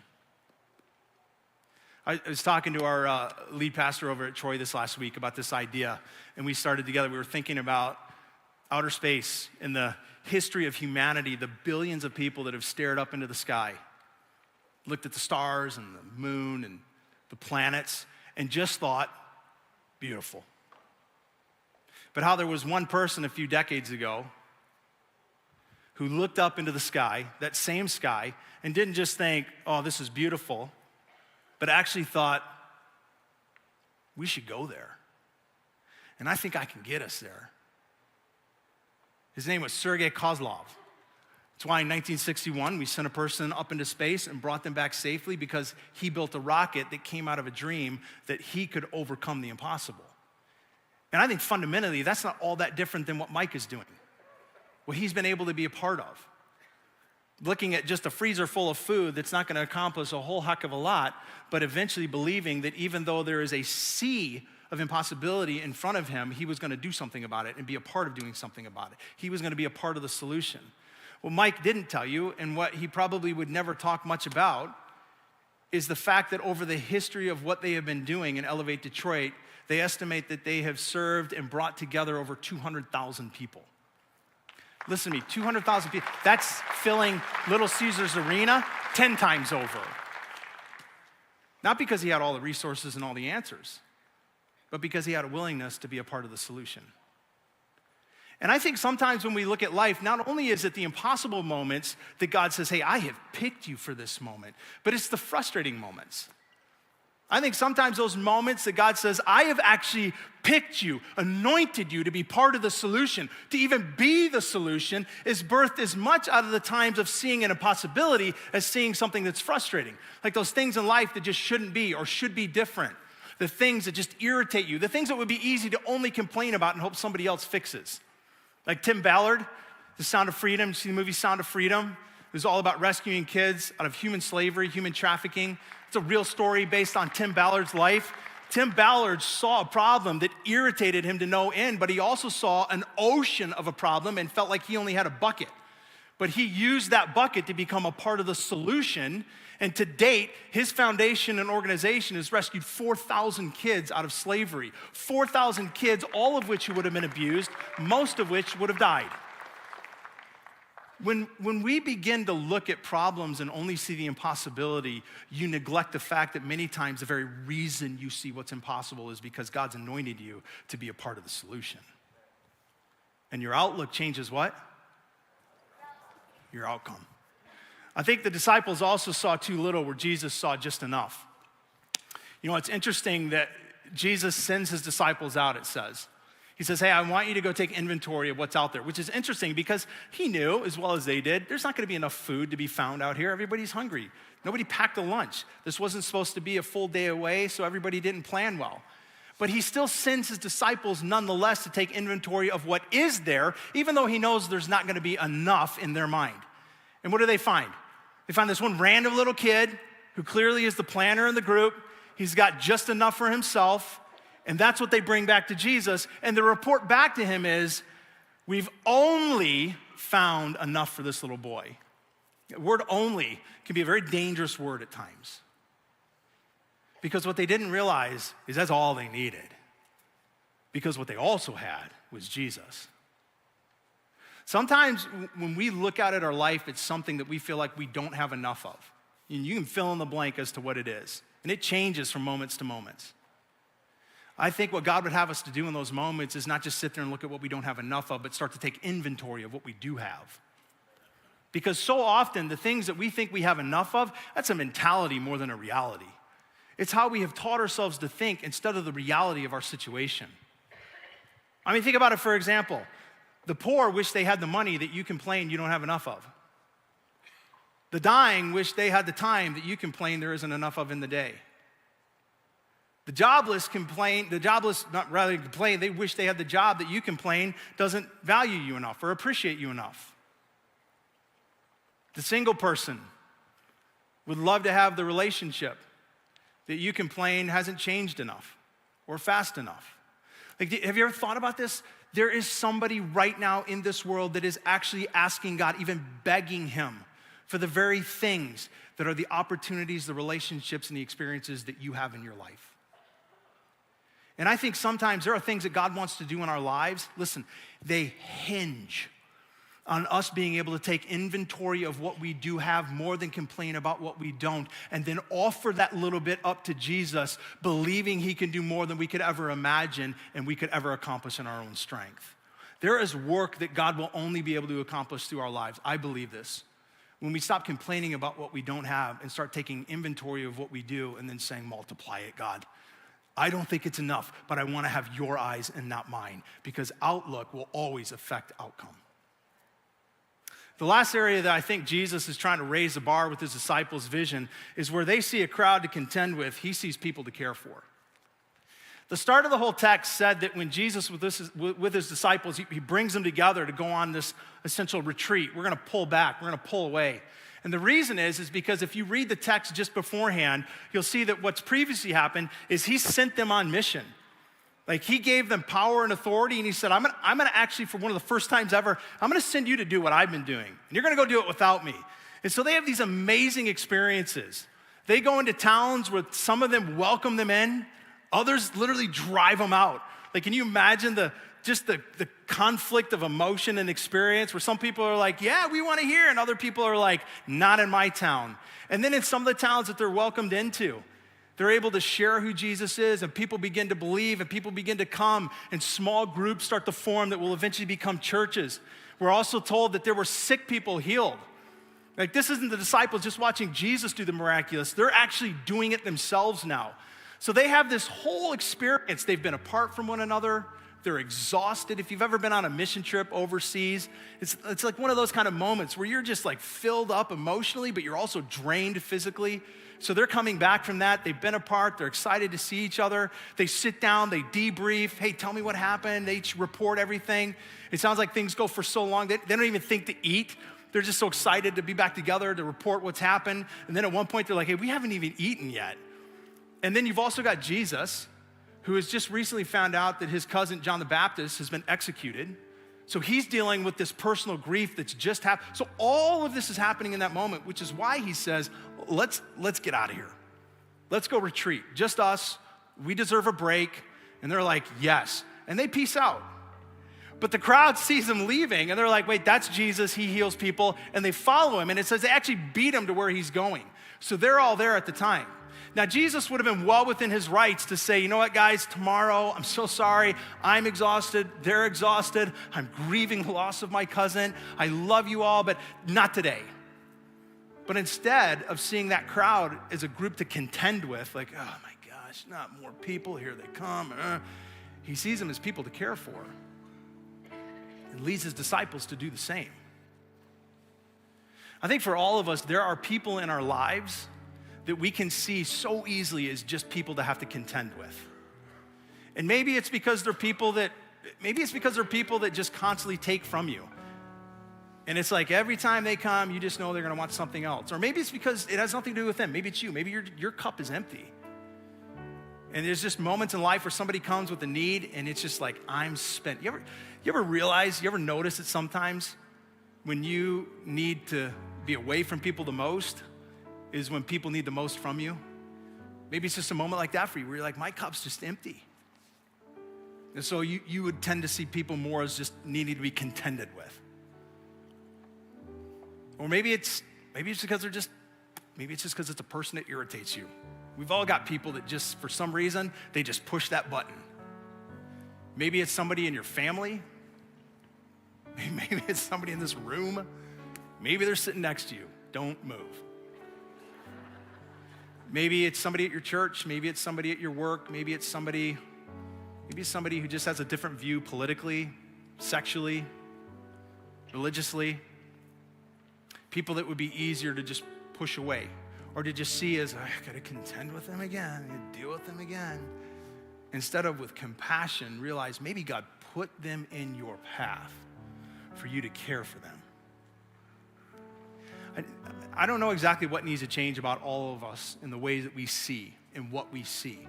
I was talking to our lead pastor over at Troy this last week about this idea, and we started together. We were thinking about outer space and the history of humanity, the billions of people that have stared up into the sky, looked at the stars and the moon and the planets, and just thought, beautiful. but how there was one person a few decades ago who looked up into the sky, that same sky, and didn't just think, oh, this is beautiful, but actually thought, we should go there. And I think I can get us there. His name was Sergei Kozlov. That's why in 1961, we sent a person up into space and brought them back safely, because he built a rocket that came out of a dream that he could overcome the impossible. And I think fundamentally, that's not all that different than what Mike is doing, what he's been able to be a part of. Looking at just a freezer full of food that's not going to accomplish a whole heck of a lot, but eventually believing that even though there is a sea of impossibility in front of him, he was going to do something about it and be a part of doing something about it. He was going to be a part of the solution. What Mike didn't tell you, and what he probably would never talk much about, is the fact that over the history of what they have been doing in Elevate Detroit, they estimate that they have served and brought together over 200,000 people. Listen to me, 200,000 people. That's filling Little Caesars Arena 10 times over. Not because he had all the resources and all the answers, but because he had a willingness to be a part of the solution. And I think sometimes when we look at life, not only is it the impossible moments that God says, hey, I have picked you for this moment, but it's the frustrating moments. I think sometimes those moments that God says, I have actually picked you, anointed you to be part of the solution, to even be the solution, is birthed as much out of the times of seeing an impossibility as seeing something that's frustrating. Like those things in life that just shouldn't be or should be different. The things that just irritate you. The things that would be easy to only complain about and hope somebody else fixes. Like Tim Ballard, The Sound of Freedom. You see the movie Sound of Freedom? It was all about rescuing kids out of human slavery, human trafficking. It's a real story based on Tim Ballard's life. Tim Ballard saw a problem that irritated him to no end, but he also saw an ocean of a problem and felt like he only had a bucket. But he used that bucket to become a part of the solution. And to date, his foundation and organization has rescued 4,000 kids out of slavery. 4,000 kids, all of which would have been abused, most of which would have died. When we begin to look at problems and only see the impossibility, you neglect the fact that many times the very reason you see what's impossible is because God's anointed you to be a part of the solution. And your outlook changes what? Your outcome. I think the disciples also saw too little where Jesus saw just enough. You know, it's interesting that Jesus sends his disciples out, it says. He says, hey, I want you to go take inventory of what's out there, which is interesting because he knew, as well as they did, there's not going to be enough food to be found out here. Everybody's hungry. Nobody packed a lunch. This wasn't supposed to be a full day away, so everybody didn't plan well. But he still sends his disciples nonetheless to take inventory of what is there, even though he knows there's not going to be enough in their mind. And what do they find? They find this one random little kid who clearly is the planner in the group. He's got just enough for himself. And that's what they bring back to Jesus. And the report back to him is, we've only found enough for this little boy. The word only can be a very dangerous word at times. Because what they didn't realize is that's all they needed. Because what they also had was Jesus. Sometimes when we look out at our life, it's something that we feel like we don't have enough of. And you can fill in the blank as to what it is. And it changes from moments to moments. I think what God would have us to do in those moments is not just sit there and look at what we don't have enough of, but start to take inventory of what we do have. Because so often, the things that we think we have enough of, that's a mentality more than a reality. It's how we have taught ourselves to think instead of the reality of our situation. I mean, think about it, for example. The poor wish they had the money that you complain you don't have enough of. The dying wish they had the time that you complain there isn't enough of in the day. The jobless complain, they wish they had the job that you complain doesn't value you enough or appreciate you enough. The single person would love to have the relationship that you complain hasn't changed enough or fast enough. Like, have you ever thought about this? There is somebody right now in this world that is actually asking God, even begging him for the very things that are the opportunities, the relationships, and the experiences that you have in your life. And I think sometimes there are things that God wants to do in our lives. Listen, they hinge on us being able to take inventory of what we do have more than complain about what we don't, and then offer that little bit up to Jesus, believing he can do more than we could ever imagine and we could ever accomplish in our own strength. There is work that God will only be able to accomplish through our lives. I believe this. When we stop complaining about what we don't have and start taking inventory of what we do and then saying, multiply it, God. I don't think it's enough, but I want to have your eyes and not mine, because outlook will always affect outcome. The last area that I think Jesus is trying to raise the bar with his disciples' vision is where they see a crowd to contend with, he sees people to care for. The start of the whole text said that when Jesus with his disciples, he brings them together to go on this essential retreat. We're going to pull back. We're going to pull away. And the reason is because if you read the text just beforehand, you'll see that what's previously happened is he sent them on mission. Like, he gave them power and authority, and he said, I'm gonna actually, for one of the first times ever, I'm gonna send you to do what I've been doing, and you're gonna go do it without me. And so they have these amazing experiences. They go into towns where some of them welcome them in, others literally drive them out. Like, can you imagine the conflict of emotion and experience where some people are like, yeah, we wanna hear, and other people are like, not in my town. And then in some of the towns that they're welcomed into, they're able to share who Jesus is, and people begin to believe, and people begin to come, and small groups start to form that will eventually become churches. We're also told that there were sick people healed. Like, this isn't the disciples just watching Jesus do the miraculous. They're actually doing it themselves now. So they have this whole experience. They've been apart from one another. They're exhausted. If you've ever been on a mission trip overseas, it's like one of those kind of moments where you're just like filled up emotionally, but you're also drained physically. So they're coming back from that. They've been apart. They're excited to see each other. They sit down. They debrief. Hey, tell me what happened. They each report everything. It sounds like things go for so long. They don't even think to eat. They're just so excited to be back together to report what's happened. And then at one point, they're like, hey, we haven't even eaten yet. And then you've also got Jesus, who has just recently found out that his cousin, John the Baptist, has been executed. So he's dealing with this personal grief that's just happened. So all of this is happening in that moment, which is why he says, let's get out of here. Let's go retreat. Just us. We deserve a break. And they're like, yes. And they peace out. But the crowd sees him leaving, and they're like, wait, that's Jesus. He heals people. And they follow him. And it says they actually beat him to where he's going. So they're all there at the time. Now, Jesus would have been well within his rights to say, you know what, guys, tomorrow, I'm so sorry. I'm exhausted. They're exhausted. I'm grieving the loss of my cousin. I love you all, but not today. But instead of seeing that crowd as a group to contend with, like, oh my gosh, not more people, here they come. He sees them as people to care for and leads his disciples to do the same. I think for all of us, there are people in our lives that we can see so easily as just people to have to contend with. And maybe it's because they're people that just constantly take from you. And it's like every time they come, you just know they're gonna want something else. Or maybe it's because it has nothing to do with them. Maybe it's you. Maybe your cup is empty. And there's just moments in life where somebody comes with a need and it's just like, I'm spent. You ever notice that sometimes when you need to be away from people the most is when people need the most from you? Maybe it's just a moment like that for you where you're like, my cup's just empty. And so you would tend to see people more as just needing to be contended with. Or maybe it's just because it's a person that irritates you. We've all got people that just, for some reason, they just push that button. Maybe it's somebody in your family. Maybe it's somebody in this room. Maybe they're sitting next to you. Don't move. Maybe it's somebody at your church. Maybe it's somebody at your work. Maybe it's somebody who just has a different view politically, sexually, religiously. People that would be easier to just push away or to just see as, I gotta contend with them again, I deal with them again. Instead of with compassion, realize maybe God put them in your path for you to care for them. I don't know exactly what needs to change about all of us in the ways that we see and what we see.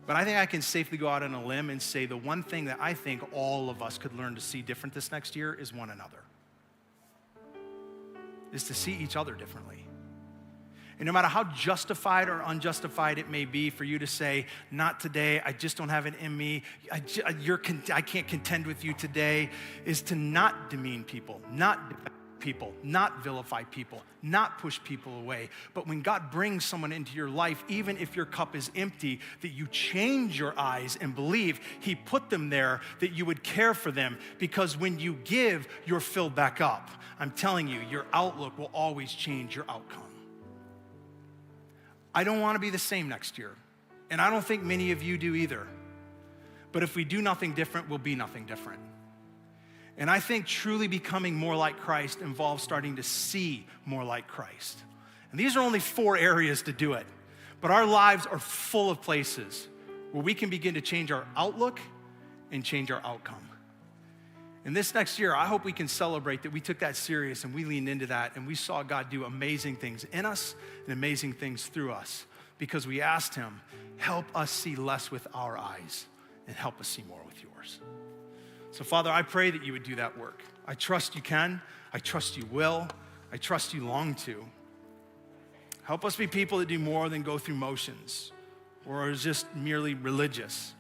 But I think I can safely go out on a limb and say the one thing that I think all of us could learn to see different this next year is one another. Is to see each other differently. And no matter how justified or unjustified it may be for you to say, not today, I just don't have it in me, I can't contend with you today, is to not demean people, not defend people, not vilify people, not push people away. But when God brings someone into your life, even if your cup is empty, that you change your eyes and believe he put them there, that you would care for them, because when you give, you're filled back up. I'm telling you, your outlook will always change your outcome. I don't want to be the same next year, and I don't think many of you do either. But if we do nothing different, we'll be nothing different. And I think truly becoming more like Christ involves starting to see more like Christ. And these are only 4 areas to do it. But our lives are full of places where we can begin to change our outlook and change our outcome. And this next year, I hope we can celebrate that we took that serious and we leaned into that and we saw God do amazing things in us and amazing things through us, because we asked him, help us see less with our eyes and help us see more with yours. So Father, I pray that you would do that work. I trust you can. I trust you will. I trust you long to. Help us be people that do more than go through motions, or are just merely religious,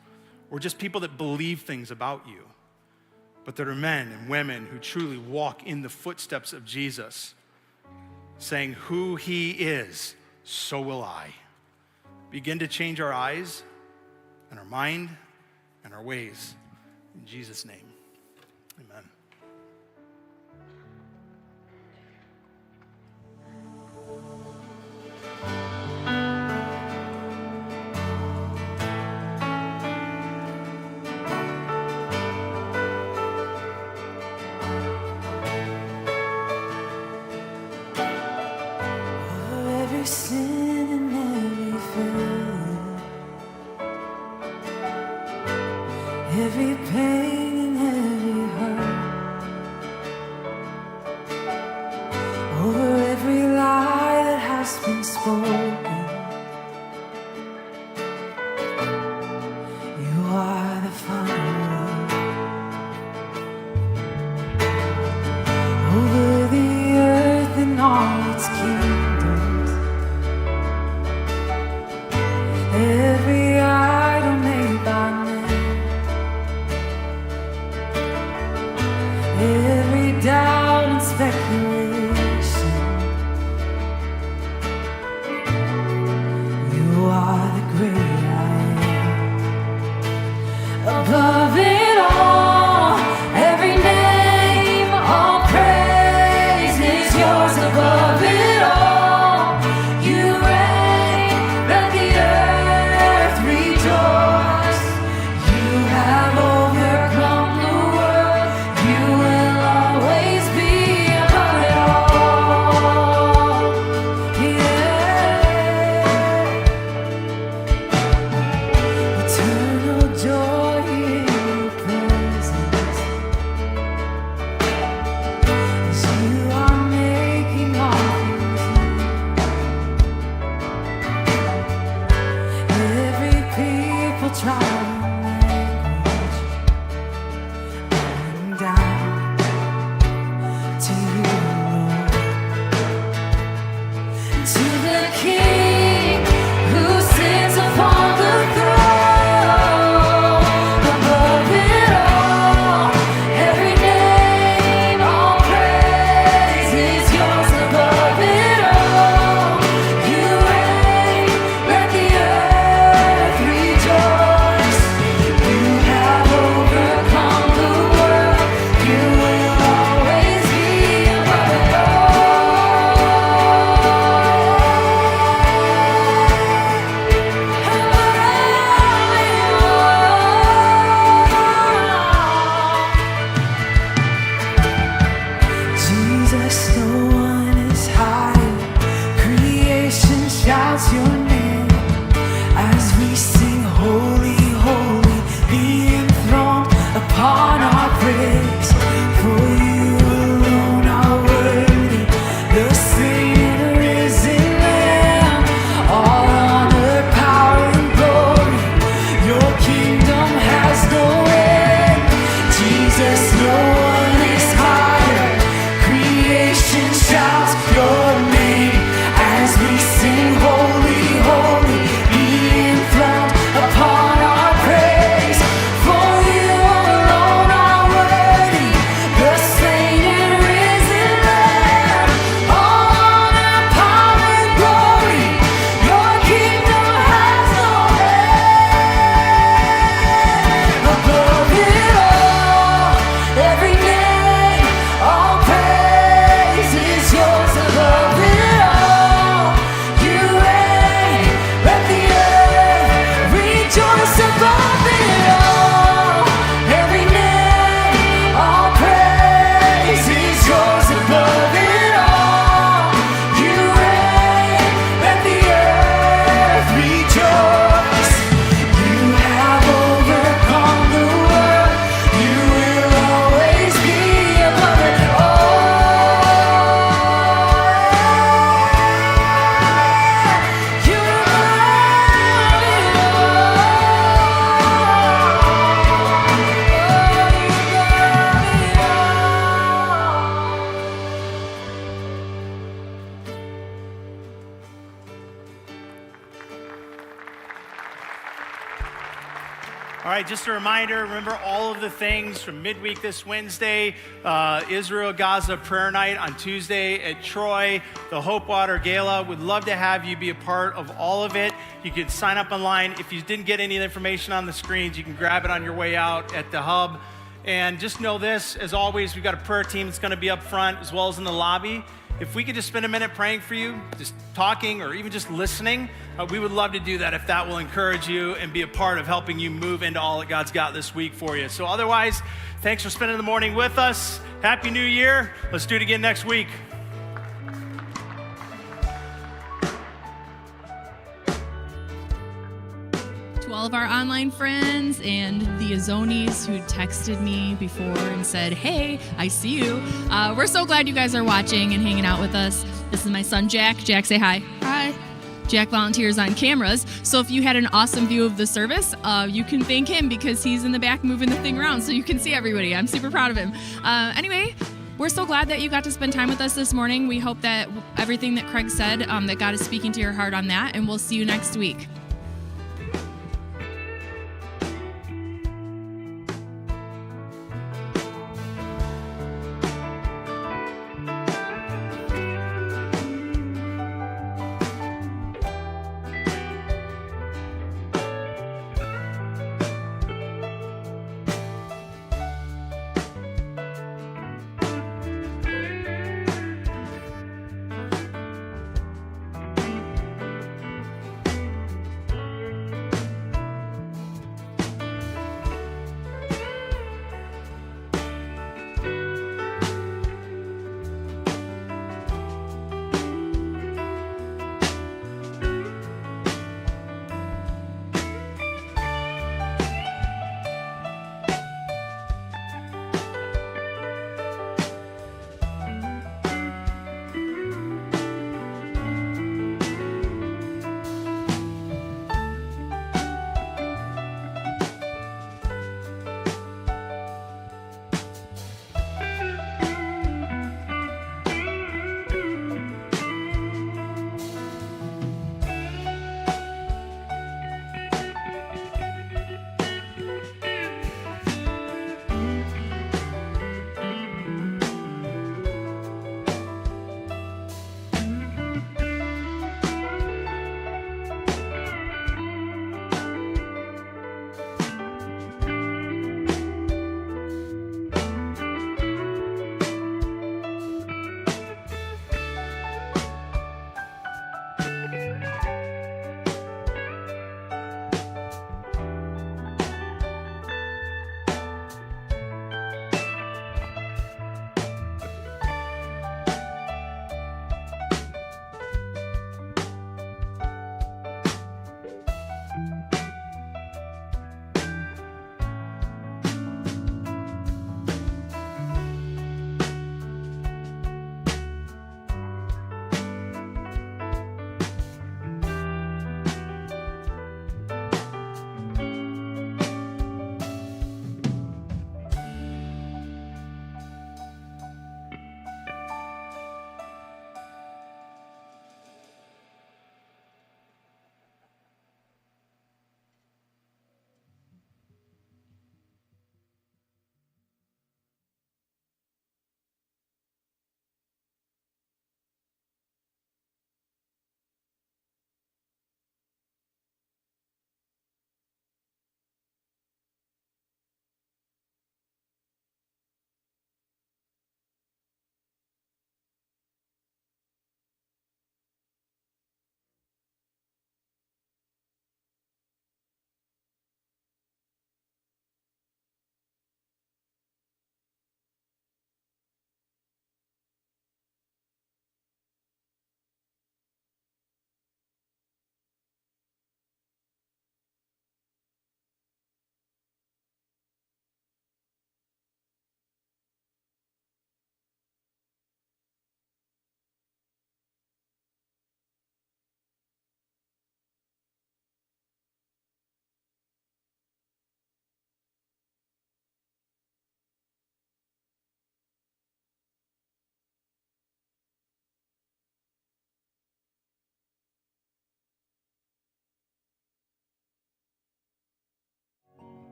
or just people that believe things about you, but that are men and women who truly walk in the footsteps of Jesus, saying, who he is, so will I. Begin to change our eyes and our mind and our ways. In Jesus' name, amen. Every sin and every failure, every pain and every hurt, over every lie that has been spoken, you are the final word. Over the earth and all its kingdoms, every idol made by men, every doubt and speculation, you are the great I am. Above it all, every name, all praise is yours. Above it all, you reign, let the earth rejoice. You have overcome the world, you will always be above it right, just a reminder, remember all of the things from midweek this Wednesday, Israel-Gaza prayer night on Tuesday at Troy, the Hope Water Gala. We'd love to have you be a part of all of it. You can sign up online. If you didn't get any of the information on the screens, you can grab it on your way out at the hub. And just know this, as always, we've got a prayer team that's going to be up front as well as in the lobby. If we could just spend a minute praying for you, just talking or even just listening, we would love to do that if that will encourage you and be a part of helping you move into all that God's got this week for you. So otherwise, thanks for spending the morning with us. Happy New Year. Let's do it again next week. To all of our online friends and the Azonis who texted me before and said, hey, I see you. We're so glad you guys are watching and hanging out with us. This is my son, Jack. Jack, say hi. Hi. Jack volunteers on cameras. So if you had an awesome view of the service, you can thank him because he's in the back moving the thing around so you can see everybody. I'm super proud of him. Anyway, we're so glad that you got to spend time with us this morning. We hope that everything that Craig said, that God is speaking to your heart on that, and we'll see you next week.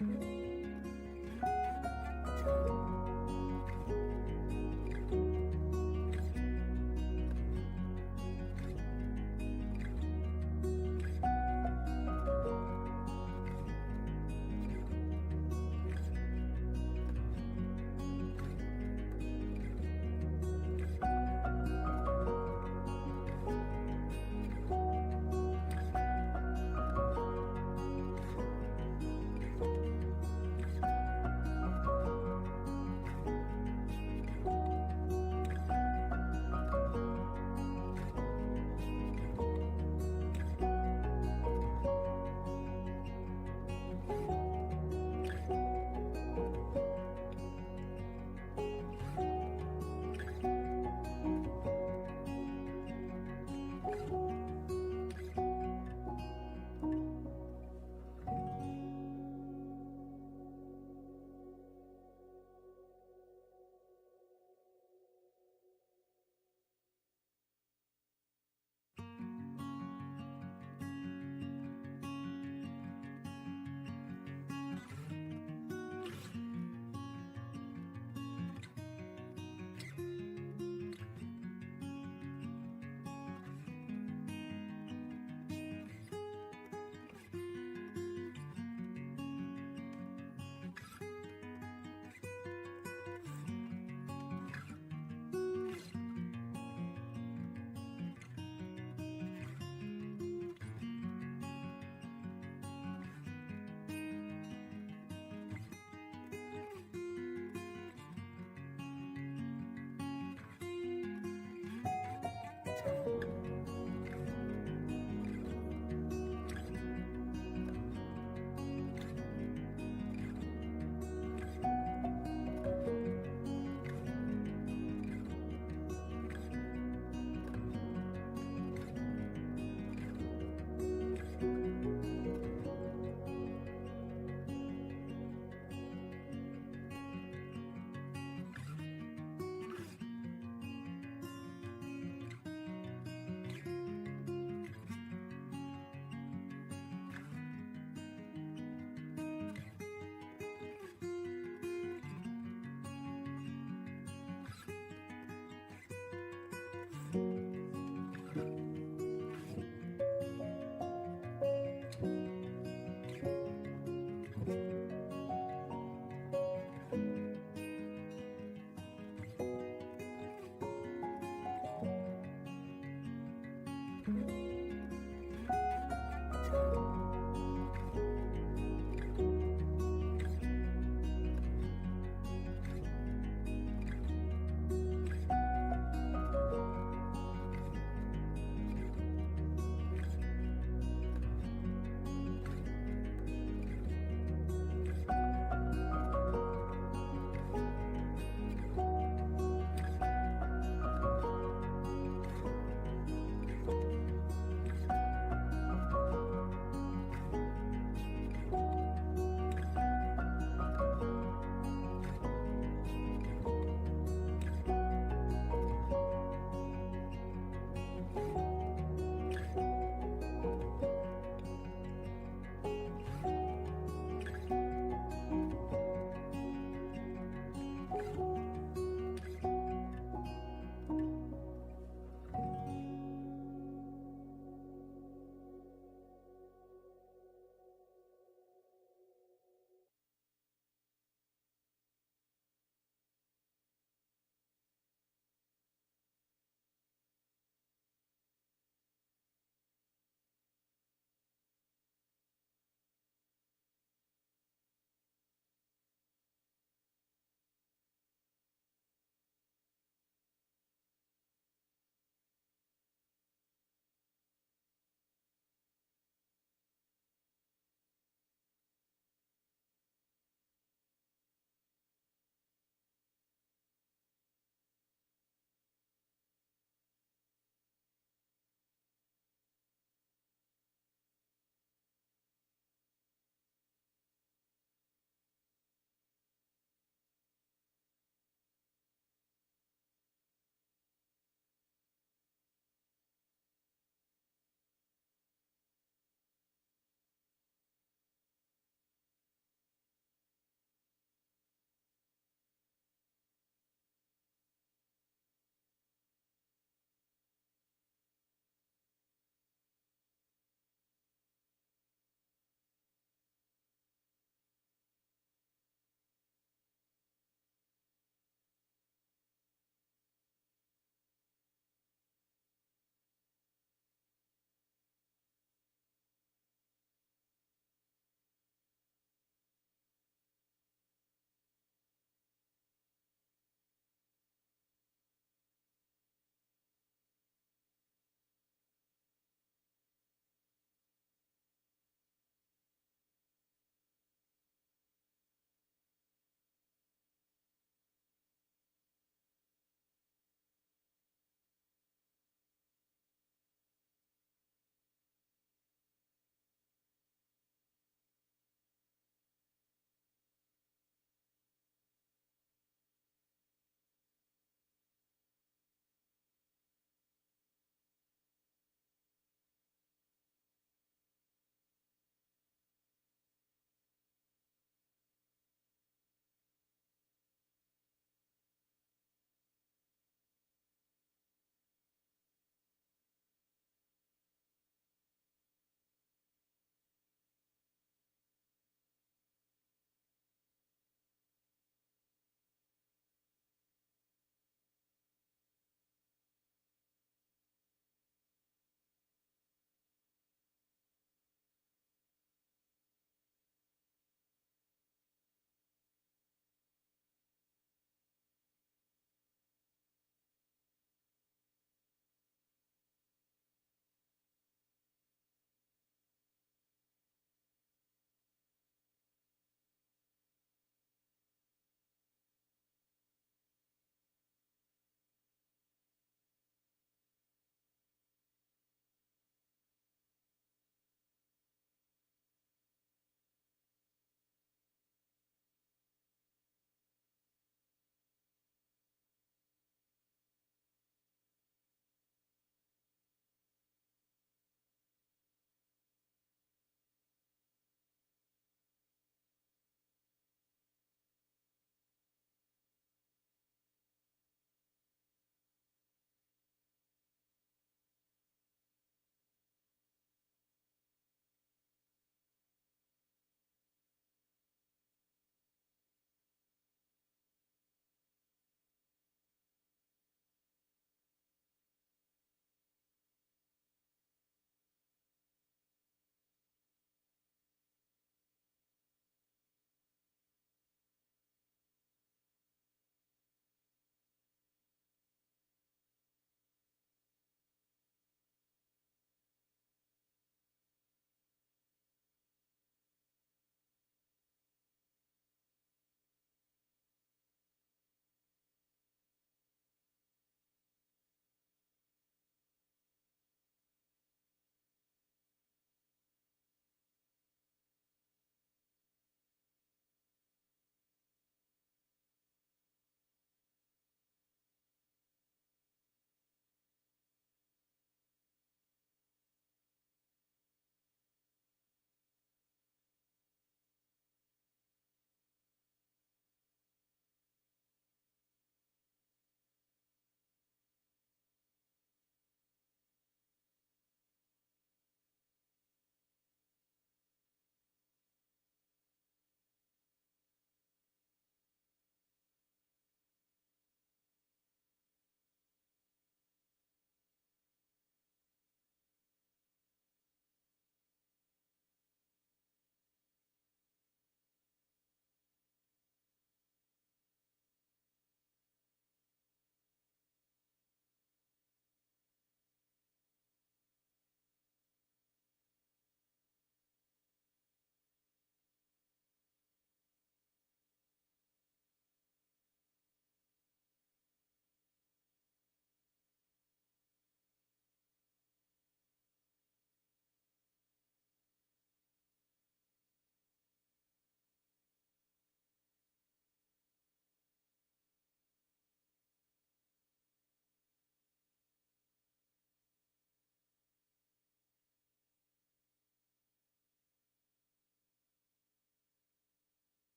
you.